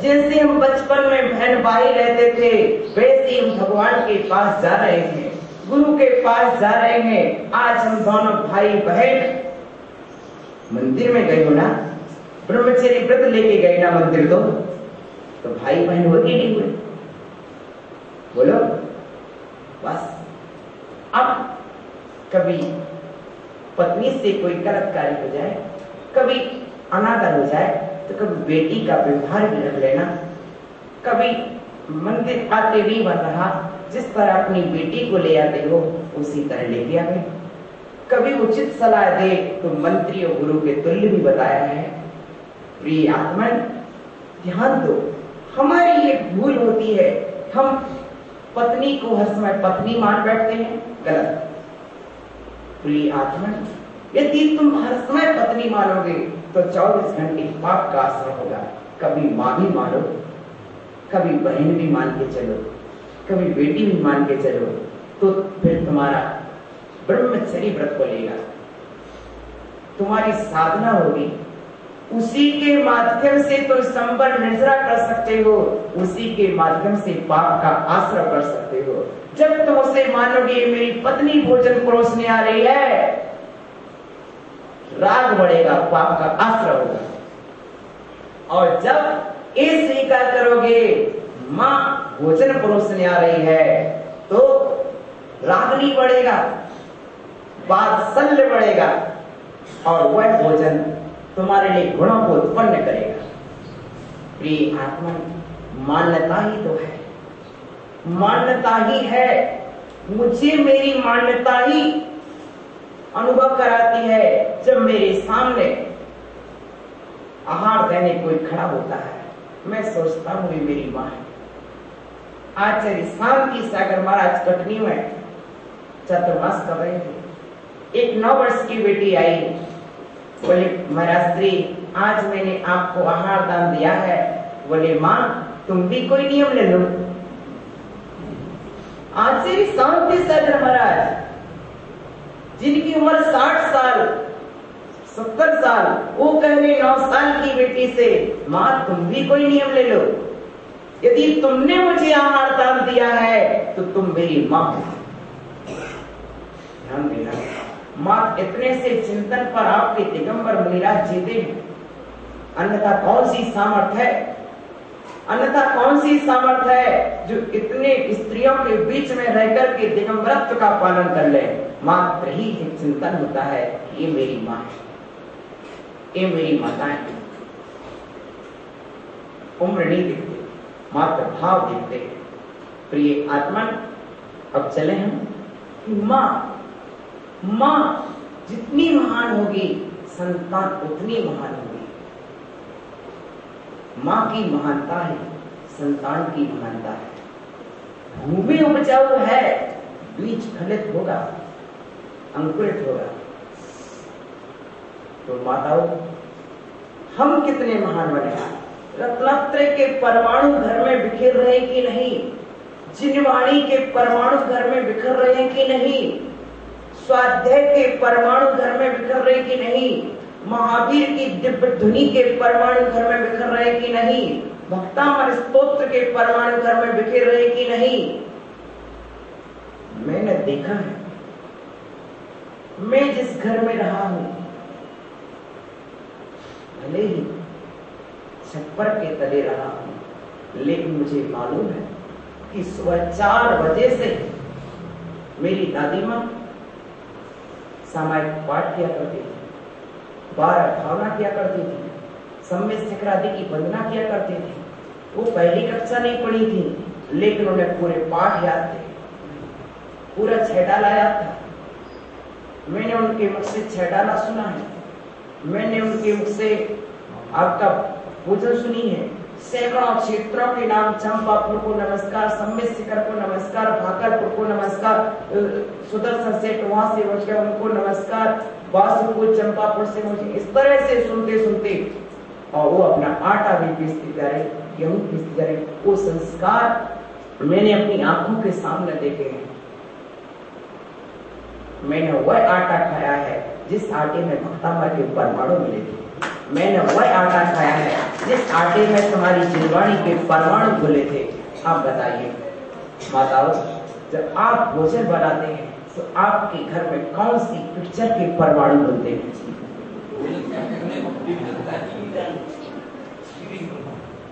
जैसे हम बचपन में बहन भाई रहते थे, वैसे हम भगवान के पास जा रहे हैं, गुरु के पास जा रहे हैं। आज हम दोनों भाई बहन मंदिर में गए हो ना, ब्रह्मचर्य व्रत लेके गए ना मंदिर, तो भाई बहन हुए कि नहीं हुए? बोलो बस। अब कभी पत्नी से कोई गलत कार्य हो जाए, कभी अनादर हो जाए, तो कभी बेटी का व्यवहार भी रख लेना। कभी मंदिर आते नहीं बन रहा, जिस तरह अपनी बेटी को ले आते हो उसी तरह लेके आ गए। कभी उचित सलाह दे तो मंत्री और गुरु के तुल्य भी बताया है। प्रिय आत्मन, ध्यान दो, हमारी ये भूल होती है, हम पत्नी को हर समय पत्नी मान बैठते हैं, गलत। प्रिय आत्मन, यदि तुम हर समय पत्नी मानोगे तो 24 घंटे पाप का आश्रय होगा। कभी माँ भी मानो, कभी बहन भी मान के चलो, कभी बेटी भी मान के चलो, तो फिर तुम्हारा ब्रह्मचर्य व्रत बोलेगा, तुम्हारी साधना होगी। उसी के माध्यम से तुम संबर निर्जरा कर सकते हो, उसी के माध्यम से पाप का आश्रय कर सकते हो। जब तुम उसे मानोगे मेरी पत्नी भोजन परोसने आ रही है, राग बढ़ेगा, पाप का आश्रय होगा। और जब ये स्वीकार करोगे मां भोजन परोसने आ रही है, तो राग नहीं बढ़ेगा, वात्सल्य बढ़ेगा, और वह भोजन तुम्हारे लिए गुणों को उत्पन्न करेगा। प्रिय आत्मा, मान्यता ही तो है, मान्यता ही है। मुझे मेरी मान्यता ही अनुभव कराती है। जब मेरे सामने आहार देने कोई खड़ा होता है, मैं सोचता हूं ये मेरी मां है। आचार्य शांति सागर महाराज कटनी में चतुर्मास कर रहे थे। एक 9 वर्ष की बेटी आई, बोले महाराज श्री, आज मैंने आपको आहार दान दिया है। बोले मां, तुम भी कोई नियम ले लो। आचार्य शांति सागर महाराज, जिनकी उम्र 60 साल 70 साल, वो कह रहे 9 साल की बेटी से, मां तुम भी कोई नियम ले लो। यदि तुमने मुझे आहार दान दिया है तो तुम मेरी मां हो। ध्यान देना, मां इतने से चिंतन पर आपके दिगंबर मुनिराज जीते हैं। अन्यथा कौन सी सामर्थ है, अन्यथा कौन सी सामर्थ है जो इतने स्त्रियों के बीच में रहकर के दिगंबरत्व का पालन कर ले। मात्र ही एक चिंतन होता है, ये मेरी मां है, ये मेरी माता है। उम्र नहीं दिखते, मात्र भाव दिखते। प्रिय आत्मन, अब चले हम। मां जितनी महान होगी, संतान उतनी महान होगी। मां की महानता है, संतान की महानता है। भूमि उपजाऊ है, बीज फलित होगा, अंकुरित होगा। तो माताओं, हम कितने महान बने। रत्नात्रय के परमाणु घर में बिखर रहे कि नहीं, जिनवाणी के परमाणु घर में बिखर रहे कि नहीं, स्वाध्याय के परमाणु घर में बिखर रहे कि नहीं, महावीर की दिव्य ध्वनि के परमाणु घर में बिखर रहे कि नहीं, भक्तामर स्तोत्र के परमाणु घर में बिखर रहे कि नहीं। मैंने देखा है, मैं जिस घर में रहा हूं, भले ही छप्पर के तले रहा हूं, लेकिन मुझे मालूम है कि सुबह 4 बजे से मेरी दादी मां सामायिक पाठ किया करती थी, 12 भावना किया करती थी, सम्य शिखर आदि की वंदना किया करती थी। वो पहली कक्षा नहीं पढ़ी थी, लेकिन उन्हें पूरे पाठ याद थे, पूरा छेडाला याद था। मैंने उनके मुख से छेडाला सुना है, मैंने उनके मुख से आपका पूजन सुनी है। सैकड़ों क्षेत्रों के नाम, चंपापुर को नमस्कार, सम्य शिखर को नमस्कार, भागलपुर को नमस्कार, सुदर्शन सेठ वहां से मुझे उनको नमस्कार, बासुपुर चंपापुर से मुझे, इस तरह से सुनते सुनते, और वो अपना आटा भी पीसती जा रही, गेहूं पीसती जा रही। वो संस्कार मैंने अपनी आंखों के सामने देखे हैं। मैंने वह आटा खाया है जिस आटे में भक्तामर के परमाणु मिले थे। मैंने वह आटा खाया है जिस आटे में तुम्हारी जिनवाणी के परमाणु घुले थे। आप बताइए माताओं, जब आप भोजन बनाते हैं तो आपके घर में कौन सी पिक्चर के परमाणु घुलते हैं?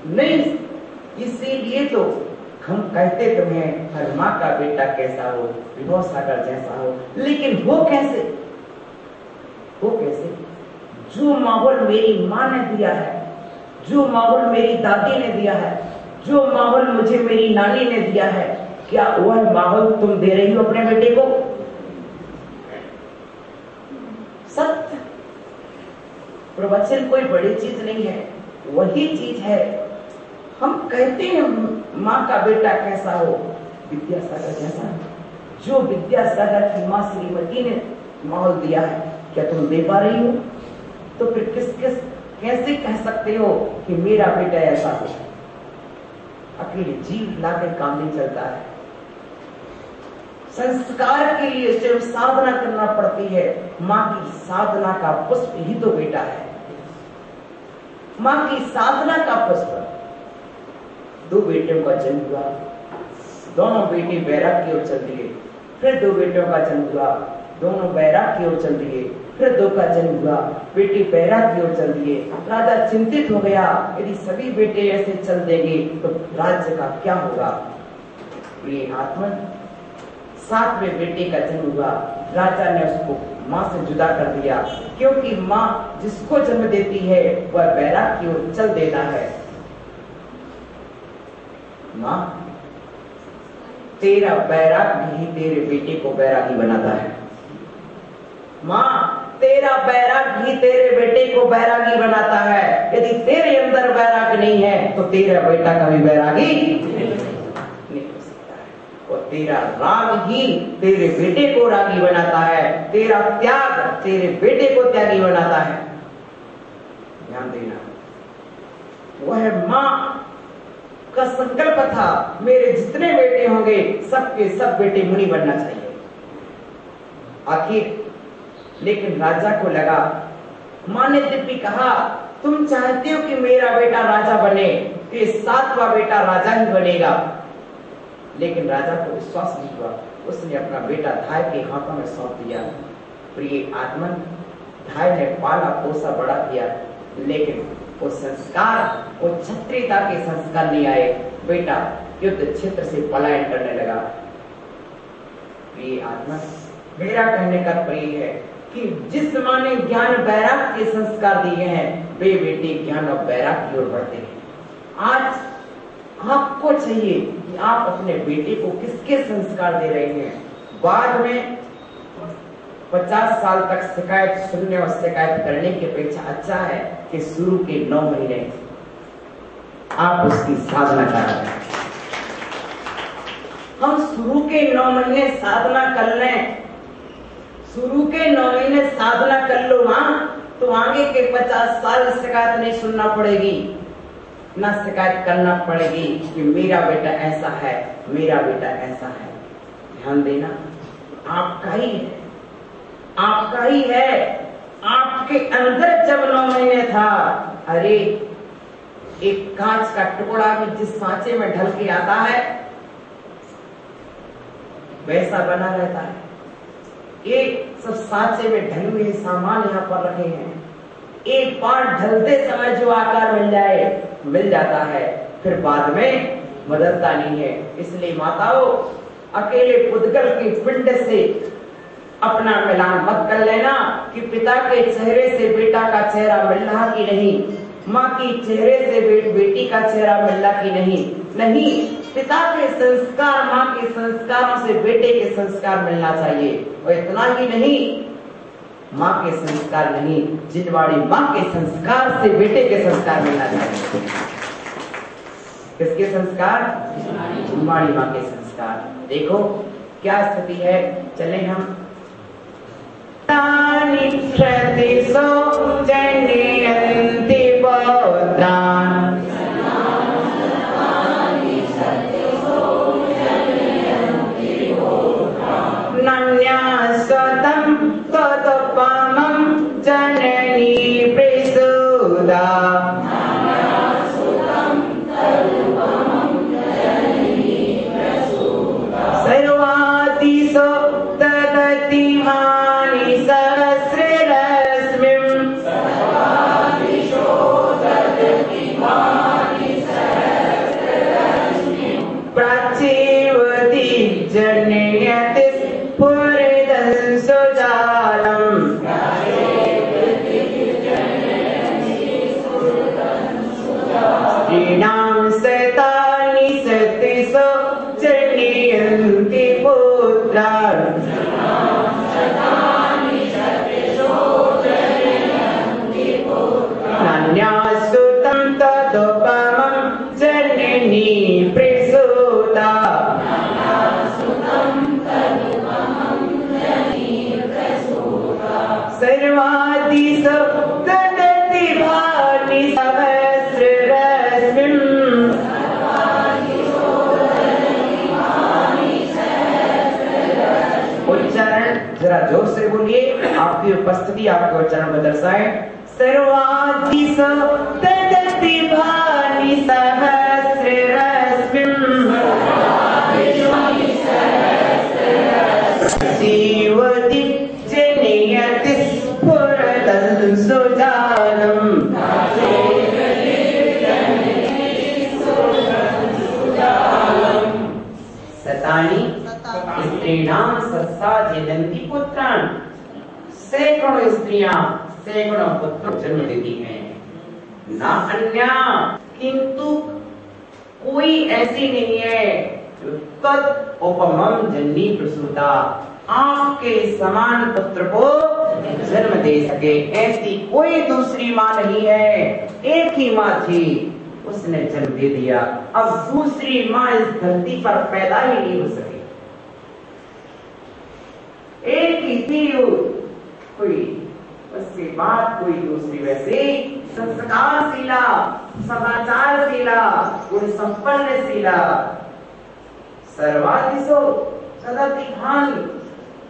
नहीं, इसीलिए तो हम कहते तुम्हें हर माँ का बेटा कैसा हो, विभव सागर जैसा हो। लेकिन हो कैसे, हो कैसे? जो माहौल मेरी माँ ने दिया है, जो माहौल मेरी दादी ने दिया है, जो माहौल मुझे मेरी नानी ने दिया है, क्या वह माहौल तुम दे रही हो अपने बेटे को? प्रवचन कोई बड़ी चीज नहीं है, वही चीज है। हम कहते हैं माँ का बेटा कैसा हो, विद्यासागर जैसा। जो विद्यासागर की माँ श्रीमती ने माहौल दिया है, क्या तुम दे पा रही हो? तो फिर कैसे कह सकते हो कि मेरा बेटा ऐसा हो? अकेले जीव लाकर काम नहीं चलता है। संस्कार के लिए सिर्फ साधना करना पड़ती है। माँ की साधना का पुष्प ही तो बेटा है। माँ की साधना का पुष्प। 2 बेटियों का जन्म हुआ, दोनों बेटे बैराग की ओर चल दिए। फिर 2 बेटियों का जन्म हुआ, दोनों बैराग की ओर चल दिए। फिर 2 का जन्म हुआ, बेटे बैराग की ओर चल दिए। राजा चिंतित हो गया, यदि सभी बेटे ऐसे चल देंगे तो राज्य का क्या होगा? ये आत्मा 7वें बेटे का जन्म हुआ, राजा ने उसको माँ से जुदा कर दिया, क्योंकि माँ जिसको जन्म देती है वह बैराग की ओर चल देता है। माँ, तेरा बैराग भी तेरे बेटे को बैरागी बनाता है। माँ, तेरा बैराग भी तेरे बेटे को बैरागी बनाता है। यदि तेरे अंदर बैराग नहीं है तो तेरा बेटा कभी बैरागी नहीं हो सकता है। और तेरा राग ही तेरे बेटे को रागी बनाता है, तेरा त्याग तेरे बेटे को त्यागी बनाता है। ध्यान देना, वह माँ का संकल्प था, मेरे जितने बेटे होंगे सबके सब बेटे मुनि बनना चाहिए। आखिर लेकिन राजा को लगा, माँ ने जब भी कहा तुम चाहते हो कि मेरा बेटा राजा बने, तो ये 7वां बेटा राजा ही बनेगा। लेकिन राजा को विश्वास नहीं हुआ, उसने अपना बेटा धाय के हाथों में सौंप दिया। प्रिय आत्मन, धाय ने पाला पोसा बड़ा किया, लेकिन वो संस्कार, वो क्षत्रियता के संस्कार नहीं आए। बेटा युद्ध क्षेत्र से पलायन करने लगा। प्रिय आत्मा, मेरा कहने का प्रिय है कि जिस माँ ने ज्ञान वैराग के संस्कार दिए हैं, वे बेटे ज्ञान और वैराग की ओर बढ़ते हैं। आज आपको चाहिए कि आप अपने बेटे को किसके संस्कार दे रहे हैं। बाद में 50 साल तक शिकायत सुनने और शिकायत करने की अपेक्षा अच्छा है कि शुरू के 9 महीने आप उसकी साधना कर रहे हैं। हम शुरू के 9 महीने साधना कर लें, शुरू के 9 महीने साधना कर लो माँ, तो आगे के 50 साल शिकायत नहीं सुनना पड़ेगी, ना शिकायत करना पड़ेगी कि मेरा बेटा ऐसा है, मेरा बेटा ऐसा है। ध्यान देना, आपका ही है, आपका ही है। आपके अंदर जब 9 महीने था, अरे एक कांच का टुकड़ा भी जिस सांचे में ढल के आता है वैसा बना रहता है। एक सब सांचे में ढले हुए सामान यहाँ पर रखे हैं, एक बार ढलते समय जो आकार मिल जाए मिल जाता है, फिर बाद में बदलता नहीं है। इसलिए माताओं, अकेले पुद्गल के पिंड से अपना मिलान मत कर लेना कि पिता के चेहरे से बेटा का चेहरा मिल रहा कि नहीं, माँ की चेहरे से बेटी का चेहरा मिल रहा कि नहीं। पिता के संस्कार, माँ के संस्कारों से बेटे के संस्कार मिलना चाहिए। और इतना ही नहीं, माँ के संस्कार नहीं, जिनवाड़ी माँ के संस्कार से बेटे के संस्कार मिलना चाहिए। किसके संस्कार? जिनवाड़ी माँ के संस्कार। देखो क्या स्थिति है, चले हम। तानि क्षतिसो जनयन्ति पौत्रान् नन्यास्वतं तदुपमं जननी प्रसूदा। सर्वातिशो ददति मानि सहस्ररश्मिं प्राचीवति जनयति स्फुरिदंसुजालम्। ददति भाति सहस्ररश्मिम्। उच्चारण जरा जोर से बोलिए, आपकी उपस्थिति आपके उच्चारण को दर्शाए। सर्वाधिस ददति भाति सहस्ररश्मिम्। जीवदीप्तिनियति स्फुरदंसुजालम्। शतानि स्त्रीणां सहसा जनन्ति पुत्रान्। सैकड़ों स्त्रियां सैकड़ों पुत्र जन्म देती हैं। ना अन्या, किंतु कोई ऐसी नहीं है जो तत् उपमम जननी प्रसूता, आपके समान पुत्र को जन्म दे सके। ऐसी कोई दूसरी माँ नहीं है, एक ही माँ थी, उसने जन्म दे दिया। अब दूसरी माँ इस धरती पर पैदा ही नहीं हो सकी। एक ही थी, कोई उसके बाद कोई दूसरी वैसे संस्कारशीला, सदाचारशीला, गुण संपन्नशीला, सर्वाधिसो सदति भानि,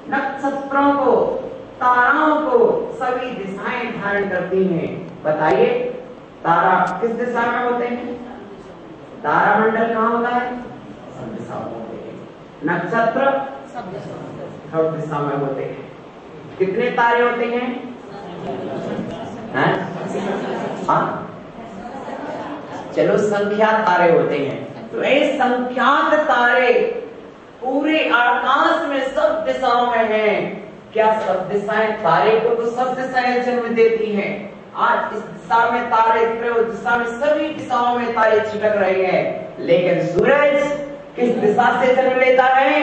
नक्षत्रों को, ताराओं को सभी दिशाएं धारण करती हैं। बताइए, तारा किस दिशा में होते हैं? तारामंडल कहाँ होता है? सब दिशाओं में होते हैं। नक्षत्र सब दिशा में होते हैं। कितने तारे होते हैं? हाँ, चलो संख्यात तारे होते हैं। तो ये संख्यात तारे पूरे आकाश में सब दिशाओं में हैं। क्या सब दिशाएं तारे को तो सब दिशाएं जन्म देती हैं। आज इस दिशा में तारे, उस दिशा में, सभी दिशाओं में तारे छिटक रहे हैं, लेकिन सूरज किस दिशा से जन्म लेता है?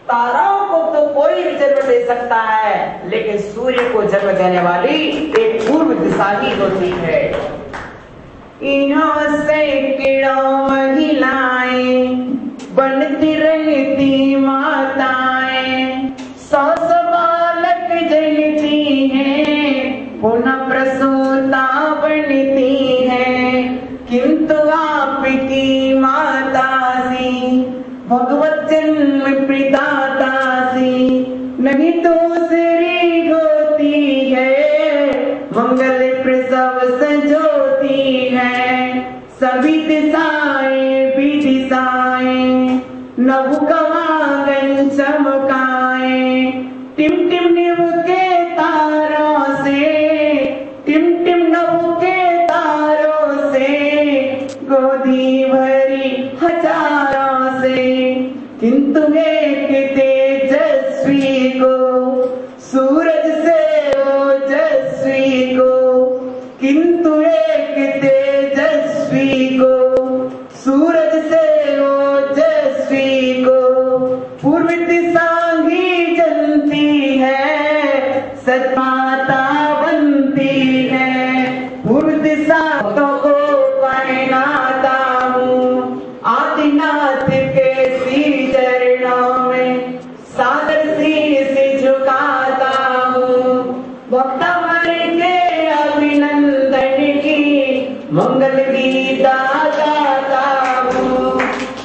ताराओं को तो कोई भी जन्म दे सकता है, लेकिन सूर्य को जन्म देने वाली एक पूर्व दिशा ही होती है। यहाँ सैकड़ों महिलाएं बनती रहती माताएं, 100 बालक जनती हैं, पुनः प्रसूता बनती हैं, किंतु आपकी माता सी भगवत जन्म प्रदाता सी नहीं दूसरी होती है, मंगल प्रसव संजोती है। सभी दिशाएं विदिशाएं नभ कवांगन चमकाएं, टिम टिम निभ के तारों से, टिम टिम नभ के तारों से, गोदी भरी हजारों से, किंतु एक तेजस्वी को सूरज से ओजस्वी को, किंतु एक तेजस्वी को सूरज से ओजस्वी को, पूर्व दिशा ही जनती है, सतमाता बनती है। पूर्व दिशा तो को पहनाता हूँ, आदिनाथ के श्री चरणों में सादर शीश झुकाता हूँ। भक्तवर के अभिनंदन की मंगल गीता गाता हूँ,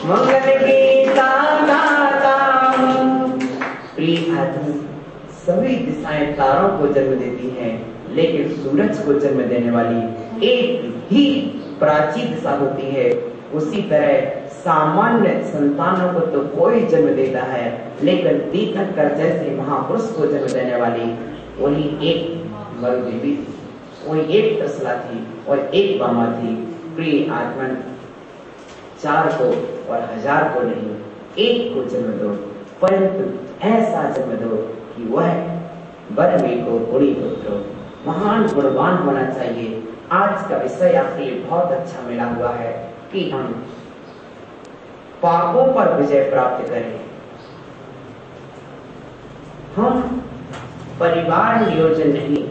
मंगल गीता गाता हूँ। प्रिय आदमी, सभी दिशाएं तारों को जन्म देती हैं, लेकिन सूरज को जन्म देने वाली एक ही प्राचीन दिशा होती है। उसी तरह सामान्य संतानों को तो कोई जन्म देता है, लेकिन तीर्थंकर जैसे महापुरुष को जन्म देने वाली वही एक मरुदेवी थी, वही एक तसला थी और एक बामा थी। प्रिय आत्मन, 4 को और 1000 को नहीं, एक को जन्म दो, परंतु ऐसा जन्म दो कि वह बरमे को गुणी पुत्र महान गुणवान होना चाहिए। आज का विषय आपके लिए बहुत अच्छा मिला हुआ है कि हम पापों पर विजय प्राप्त करें। हम परिवार नियोजन नहीं,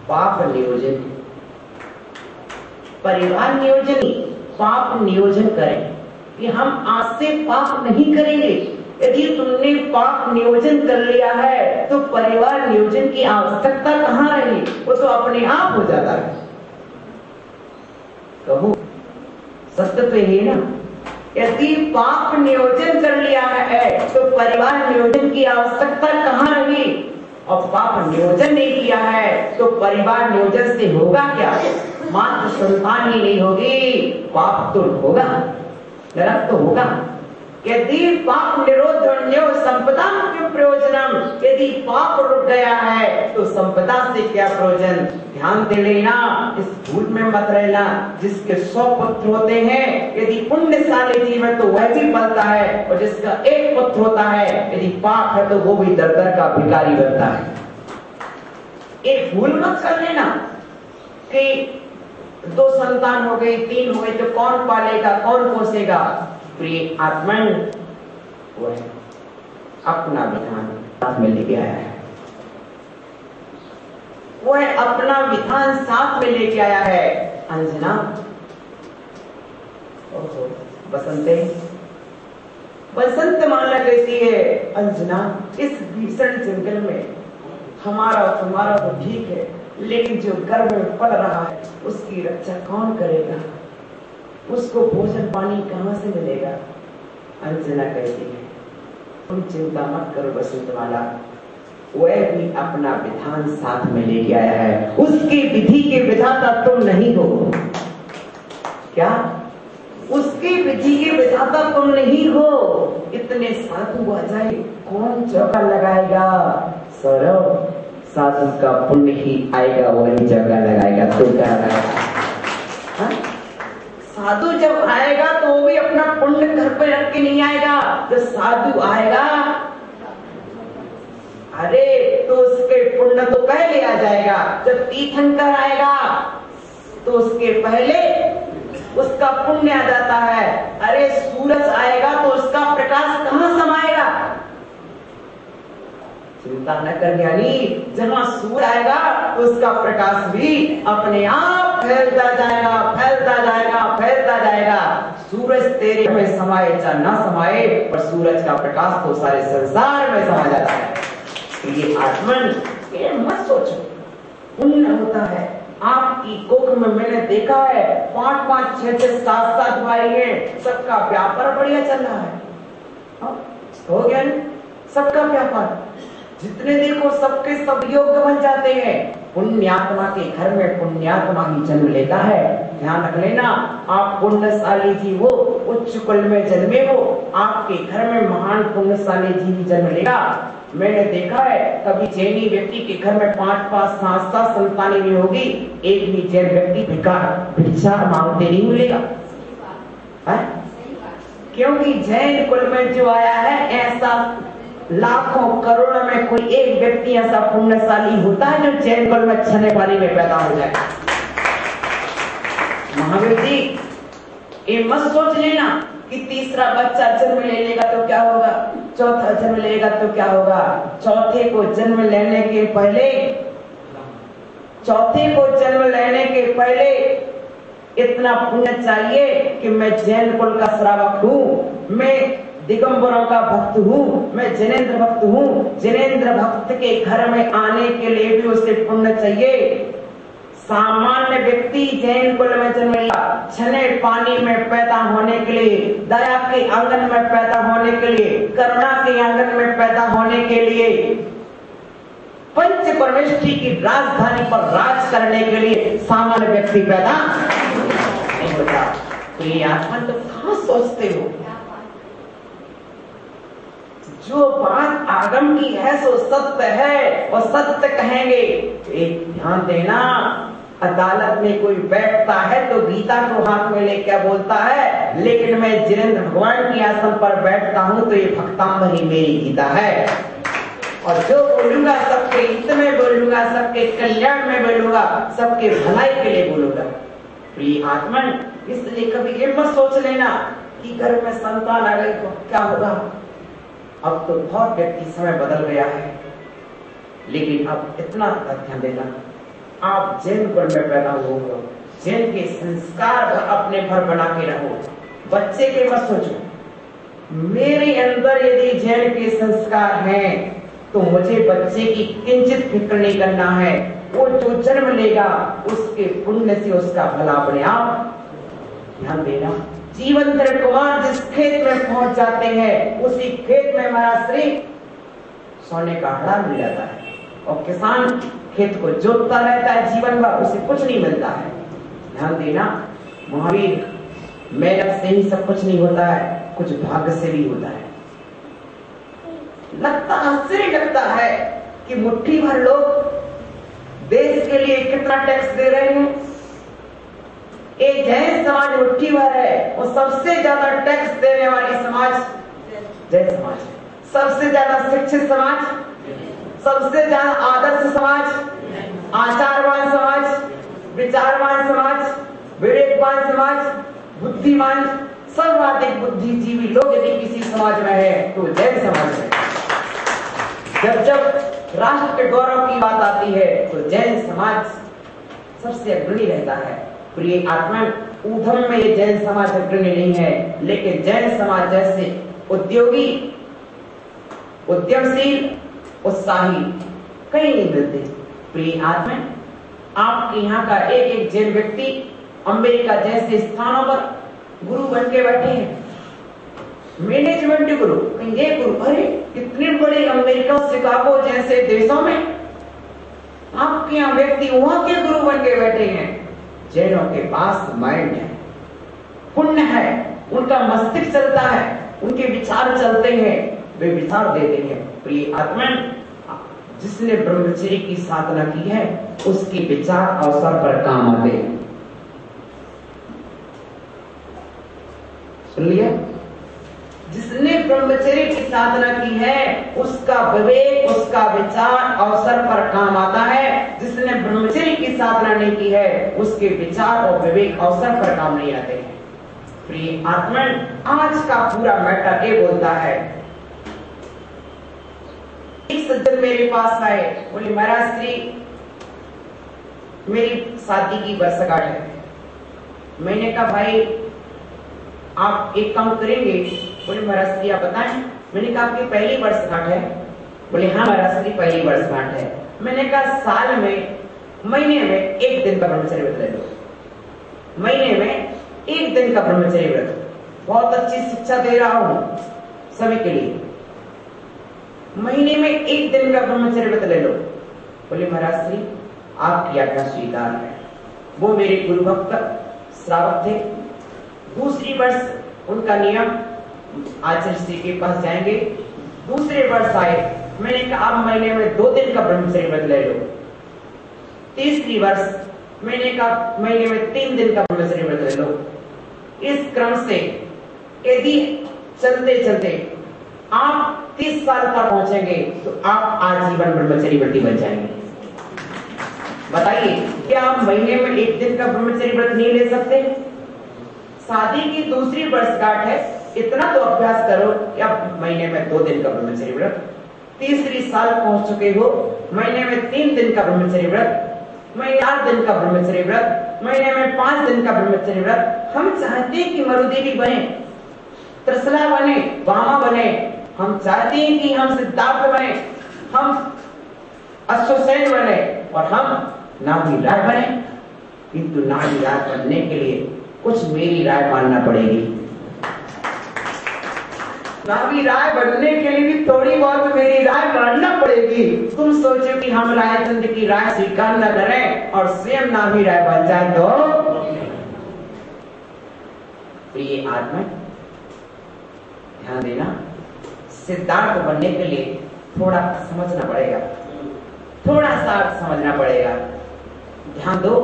पाप नियोजन, परिवार नियोजन, पाप नियोजन करें कि हम आज से पाप नहीं करेंगे। यदि तुमने पाप नियोजन कर लिया है तो परिवार नियोजन की आवश्यकता कहाँ रही, वो तो अपने आप हो जाता है। कहो सत्य तो है ना। यदि पाप नियोजन कर लिया है तो परिवार नियोजन की आवश्यकता कहाँ रही, और पाप नियोजन नहीं किया है तो परिवार नियोजन से होगा क्या, मात्र संतान ही नहीं होगी, पाप तो होगा, नरक तो होगा। यदि पाप निरोधन्यो संपदा के प्रयोजनम, यदि पाप रुक गया है तो संपदा से क्या प्रयोजन। ध्यान दे लेना, इस भूल में मत रहना। जिसके 100 पुत्र होते हैं, यदि पुण्यशाली जीव है तो वह भी पलता है, और जिसका एक पुत्र होता है यदि पाप है तो वो भी दर दर का भिखारी बनता है। एक भूल मत कर लेना कि 2 संतान हो गई, 3 हो गई तो कौन पालेगा, कौन पोसेगा। प्रिय आत्मन, वह अपना विधान साथ में लेके आया है, वह अपना विधान साथ में लेके आया है। अंजना, बसंते, बसंत माला कहती है, अंजना इस भीषण जंगल में हमारा तुम्हारा तो ठीक है, लेकिन जो गर्भ में पल रहा है उसकी रक्षा कौन करेगा, उसको भोजन पानी कहां से मिलेगा। अंजना कहती है, तुम चिंता मत करो बसंतमाला, वह भी अपना विधान साथ में लेके आया है। उसकी विधि के विधाता तुम नहीं हो। क्या? उसकी विधि के विधाता तुम नहीं हो। इतने साधु आ जाए, कौन चौका लगाएगा। सौरभ, साधु का पुण्य ही आएगा, वही चौका लगाएगा। तो क्या लगाएगा? साधु जब आएगा तो वो भी अपना पुण्य घर पे रख के नहीं आएगा। जब साधु आएगा, अरे तो उसके पुण्य तो पहले आ जाएगा। जब तीर्थंकर आएगा तो उसके पहले उसका पुण्य आ जाता है। अरे सूरज आएगा तो उसका प्रकाश कहाँ समाएगा। चिंता न कर ज्ञानी, जहाँ सूर्य आएगा तो उसका प्रकाश भी अपने आप फैलता जाएगा, फैलता जाएगा, फैलता जाएगा। सूरज तेरे में समाए या न समाए, पर सूरज का प्रकाश तो सारे संसार में समा जाता है। ये आत्मन, ये मत सोचो, पुण्य होता है। आपकी कोख में मैंने देखा है 5-5, 6-6, 7-7 भाई हैं, सबका व्यापार बढ़िया चल रहा है। हो गया ना सबका व्यापार, जितने देखो सबके सब योग्य बन जाते हैं। पुण्यात्मा के घर में पुण्यात्मा ही जन्म लेता है। ध्यान रख लेना, आप पुण्यशाली जी हो, उच्च कुल में जन्मे हो, आपके घर में महान पुण्यशाली जी भी जन्म लेगा। मैंने देखा है कभी जैनी व्यक्ति के घर में 5-5, 7-7 संतानें भी होगी, एक भी जैन व्यक्ति भिक्षा मांगते नहीं मिलेगा। क्योंकि जैन कुल में जो आया है, ऐसा लाखों करोड़ों में कोई एक व्यक्ति ऐसा पुण्यशाली होता है जो जैन कुल में छने पानी में पैदा हो जाए। महावीर जी, ये मत सोच लेना कि तीसरा बच्चा जन्म ले लेगा तो क्या होगा, चौथा जन्म लेगा तो क्या होगा। चौथे को जन्म लेने के पहले इतना पुण्य चाहिए कि मैं जैन कुल का श्रावक हूँ, मैं दिगंबरों का भक्त हूँ, मैं जैनेन्द्र भक्त हूँ। जैनेन्द्र भक्त के घर में आने के लिए भी उसे पुण्य चाहिए। सामान्य व्यक्ति जैन कुल में जन्म लिया, छने पानी में पैदा होने के लिए, दया के आंगन में पैदा होने के लिए, करुणा के आंगन में पैदा होने के लिए, पंच परमेष्ठी की राजधानी पर राज करने के लिए सामान्य व्यक्ति पैदा नहीं होता। तो ये आत्मा तो कहाँ सोचते हो। जो बात आगम की है सो सत्य है और सत्य कहेंगे। एक ध्यान देना, अदालत में कोई बैठता है तो गीता को हाथ में लेकर बोलता है, लेकिन मैं जिनेंद्र भगवान की आसन पर बैठता हूँ तो ये भक्तांबर ही मेरी गीता है। और जो बोलूंगा सबके हित में बोलूंगा, सबके कल्याण में बोलूंगा, सबके भलाई के लिए बोलूंगा। प्रिय आत्मन, इसलिए कभी ये मत सोच लेना कि घर में संतान आ गई तो क्या होगा। अब तो बहुत व्यक्ति समय बदल गया है, लेकिन अब इतना ध्यान देना, आप जैन कुल में पैदा हो, जैन के संस्कार अपने भर बना के रहो। बच्चे के मत सोचो, मेरे अंदर यदि जैन के संस्कार हैं तो मुझे बच्चे की किंचित फिक्र नहीं करना है। वो जो जन्म लेगा उसके पुण्य से उसका भला अपने आप ध्यान देना। जीवनधर कुमार जिस खेत में पहुंच जाते हैं उसी खेत में महाराज श्री सोने का हड़ा मिल जाता है, और किसान खेत को जोतता रहता है जीवन भर, उसे कुछ नहीं मिलता है। ध्यान देना महावीर, मेहनत से ही सब कुछ नहीं होता है, कुछ भाग्य से भी होता है। लगता आश्चर्य लगता है कि मुट्ठी भर लोग देश के लिए कितना टैक्स दे रहे हैं। एक जैन समाज मुट्ठी भर है, और सबसे ज्यादा टैक्स देने वाली समाज जैन समाज है। सबसे ज्यादा शिक्षित समाज, सबसे ज्यादा आदर्श समाज, आचारवान समाज, विचारवान समाज, विवेकवान समाज, बुद्धिमान, सर्वाधिक बुद्धिजीवी लोग यदि किसी समाज में है तो जैन समाज है। जब जब राष्ट्र के गौरव की बात आती है तो जैन समाज सबसे अग्रणी रहता है। प्रिय आत्मा, ऊधम में ये जैन समाज अग्रणी नहीं है, लेकिन जैन समाज जैसे उद्योगी, उद्यमशील, उत्साही कहीं नहीं मिलते। प्रिय आत्मा, आपके यहाँ का एक एक जैन व्यक्ति अमेरिका जैसे स्थानों पर गुरु बन के बैठे हैं, मैनेजमेंट गुरु, ये गुरु, अरे इतने बड़े अमेरिका, शिकागो जैसे देशों में आपके यहाँ व्यक्ति वहां के गुरु बन के बैठे हैं। जैनों के पास माइंड है, पुण्य है, उनका मस्तिष्क चलता है, उनके विचार चलते हैं, वे विचार देते हैं। प्रिय आत्मा, जिसने ब्रह्मचर्य की साधना की है उसके विचार अवसर पर काम आते हैं। सुन लिया? जिसने ब्रह्मचर्य की साधना की है उसका विवेक, उसका विचार अवसर पर काम आता है। जिसने ब्रह्मचर्य की साधना नहीं की है उसके विचार और विवेक अवसर पर काम नहीं आते हैं। प्रिय आत्मा, आज का पूरा मैटर ये बोलता है। एक सज्जन मेरे पास आए, बोले महाराज श्री मेरी शादी की वर्षगांठ है। मैंने कहा भाई आप एक काम करेंगे? बोले महाराज श्री आप बताएं। मैंने कहा आपकी पहली वर्षगांठ है? बोले हाँ महाराज श्री पहली वर्षगांठ है। मैंने कहा साल में, महीने में एक दिन का ब्रह्मचर्य व्रत ले लो। महीने में एक दिन का ब्रह्मचर्य व्रत, बहुत अच्छी शिक्षा दे रहा हूं सभी के लिए। महीने में एक दिन का ब्रह्मचर्य व्रत ले लो। बोले महाराज श्री आपकी आज्ञा स्वीकार है। वो मेरे गुरु भक्त श्रावक थे। दूसरी वर्ष उनका नियम, आचार्य श्री के पास जाएंगे। दूसरे वर्ष आए, मैंने कहा आप महीने में 2 दिन का ब्रह्मचर्य व्रत ले लो। तीसरी वर्ष मैंने कहा महीने में 3 दिन का ब्रह्मचर्य व्रत ले लो। इस क्रम से यदि चलते चलते आप 30 साल पर पहुंचेंगे तो आप आजीवन ब्रह्मचर्य व्रती बन जाएंगे। बताइए क्या आप महीने में 1 दिन का ब्रह्मचर्य व्रत नहीं ले सकते? शादी की दूसरी वर्षगांठ है, इतना तो अभ्यास करो कि आप महीने में 2 दिन का ब्रह्मचर्य व्रत, तीसरी साल पहुंच चुके हो, महीने में 3 दिन का ब्रह्मचर्य व्रत, महीने 8 दिन का ब्रह्मचर्य व्रत, महीने में 5 दिन का ब्रह्मचर्य व्रत। हम चाहते हैं कि मरुदेवी बने, त्रिशला बने, वामा बने। हम चाहते हैं कि हम सिद्धार्थ बने, हम अश्वसेन बने और हम नाभि राय बने। किंतु नाभि राय बनने के लिए कुछ मेरी राय मानना पड़ेगी। नाभि राय बनने के लिए भी थोड़ी बहुत मेरी राय मानना पड़ेगी। तुम सोचो कि हम रायचंद्र की राय स्वीकार न करें और स्वयं नाभि राय बन जाए तो? प्रिय आत्मा ध्यान देना, सिद्धार्थ बनने के लिए थोड़ा समझना पड़ेगा, थोड़ा सा समझना पड़ेगा। ध्यान दो,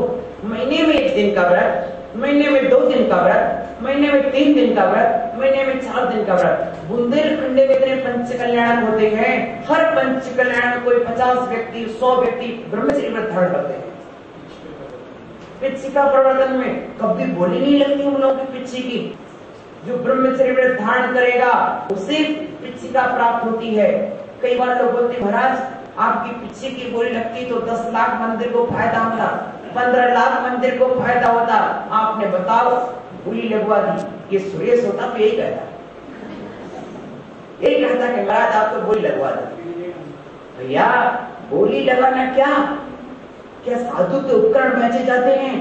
महीने में 1 दिन का व्रत, महीने में 2 दिन का व्रत, महीने में 3 दिन का व्रत, महीने में 4 दिन का व्रत। बुंदेलखंड में इतने पंच कल्याणक होते हैं, हर पंच कल्याण में कोई 50 व्यक्ति 100 व्यक्ति ब्रह्मचर्य व्रत धारण करते हैं। पिच्छिका प्रवर्तन में कभी बोली नहीं लगती हम लोगों की पिच्छी की। जो ब्रह्मचर्य व्रत धारण करेगा उसे पिच्छिका प्राप्त होती है। कई बार लोग बोलते महाराज आपकी पिच्छी की बोली लगती तो 10 लाख मंदिर को फायदा होता, 15 लाख मंदिर को फायदा होता। आपने बताओ बोली लगवा दी, ये सुरेश होता तो यही कहता। यही कहता कि महाराज आप तो बोली लगवा दो। भैया बोली लगाना क्या साधु के उपकरण बेचे जाते हैं?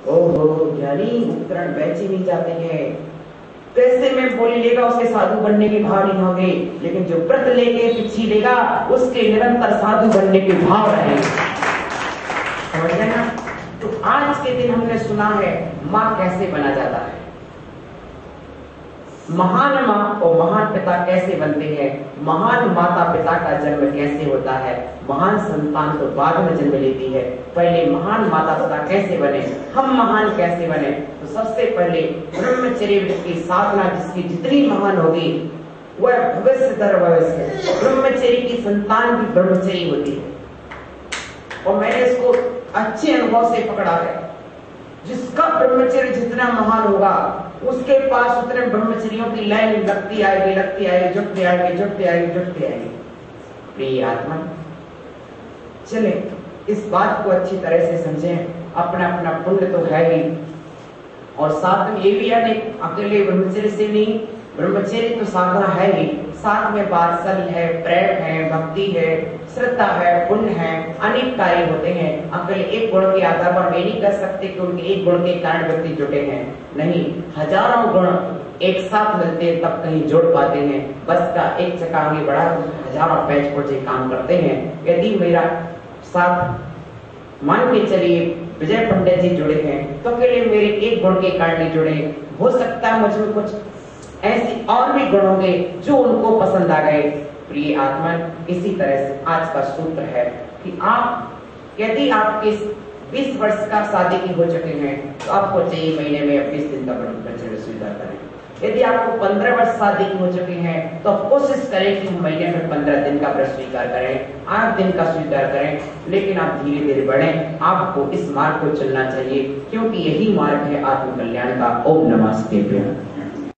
ओहो ज्ञानी, उपकरण बेचे नहीं जाते हैं। कैसे में बोली लेगा उसके साधु बनने के भाव नहीं होंगे, लेकिन जो व्रत लेके पिछी लेगा उसके निरंतर साधु बनने के भाव रहेंगे। समझ गए ना? तो आज के दिन हमने सुना है माँ कैसे बना जाता है, महान माँ और महान पिता कैसे बनते हैं, महान माता पिता का जन्म कैसे होता है, महान संतान तो बाद में जन्म लेती है, पहले महान माता पिता कैसे बने, हम महान कैसे बने। तो सबसे पहले ब्रह्मचर्य की साधना जिसकी जितनी महान होगी वह भविष्य दर भविष्य ब्रह्मचर्य की संतान भी ब्रह्मचर्य होती है। और मैंने इसको अच्छे अनुभव से पकड़ा है, जिसका ब्रह्मचर्य जितना महान होगा उसके पास उतने ब्रह्मचर्यों की लाइन लगती आएगी, जुटती आएगी। प्रिय आत्मा, चले इस बात को अच्छी तरह से समझें। अपना अपना पुण्य तो है ही, और साथ में ये भी यानी अकेले ब्रह्मचर्य से नहीं, ब्रह्मचर्य तो साधना है ही, साथ में वात्सल्य है, प्रेम है, भक्ति है, श्रद्धा है, पुण्य है, अनेक कार्य होते हैं। अकेले एक गुण के आधार पर वे नहीं कर सकते कि उनके एक गुण के कारण व्यक्ति जुटे हैं, नहीं, हजारों गुण एक साथ मिलते हैं तब कहीं जुड़ पाते हैं। बस का एक चक्का आगे बढ़ा, हजारों पैच पुर्जे काम करते हैं। यदि मेरा साथ मान के चलिए विजय पंडित जी जुड़े हैं, तो अकेले मेरे एक गुण के कारण नहीं जुड़े, हो सकता है मुझमें कुछ ऐसे और भी गुण होंगे जो उनको पसंद आ गए। प्रिय आत्मा, इसी तरह से आज का सूत्र है कि आप यदि आपके 20 वर्ष का शादी की हो चुके हैं तो आपको चाहिए महीने में 20 दिन का ब्रह्मचर्य स्वीकार करें। यदि आपको 15 वर्ष शादी की हो चुके हैं तो आप कोशिश करें कि महीने में 15 दिन का व्रत स्वीकार करें, 8 दिन का स्वीकार करें, लेकिन आप धीरे धीरे बढ़ें। आपको इस मार्ग को चलना चाहिए क्योंकि यही मार्ग है आत्म कल्याण का। ओम नमः शिवाय।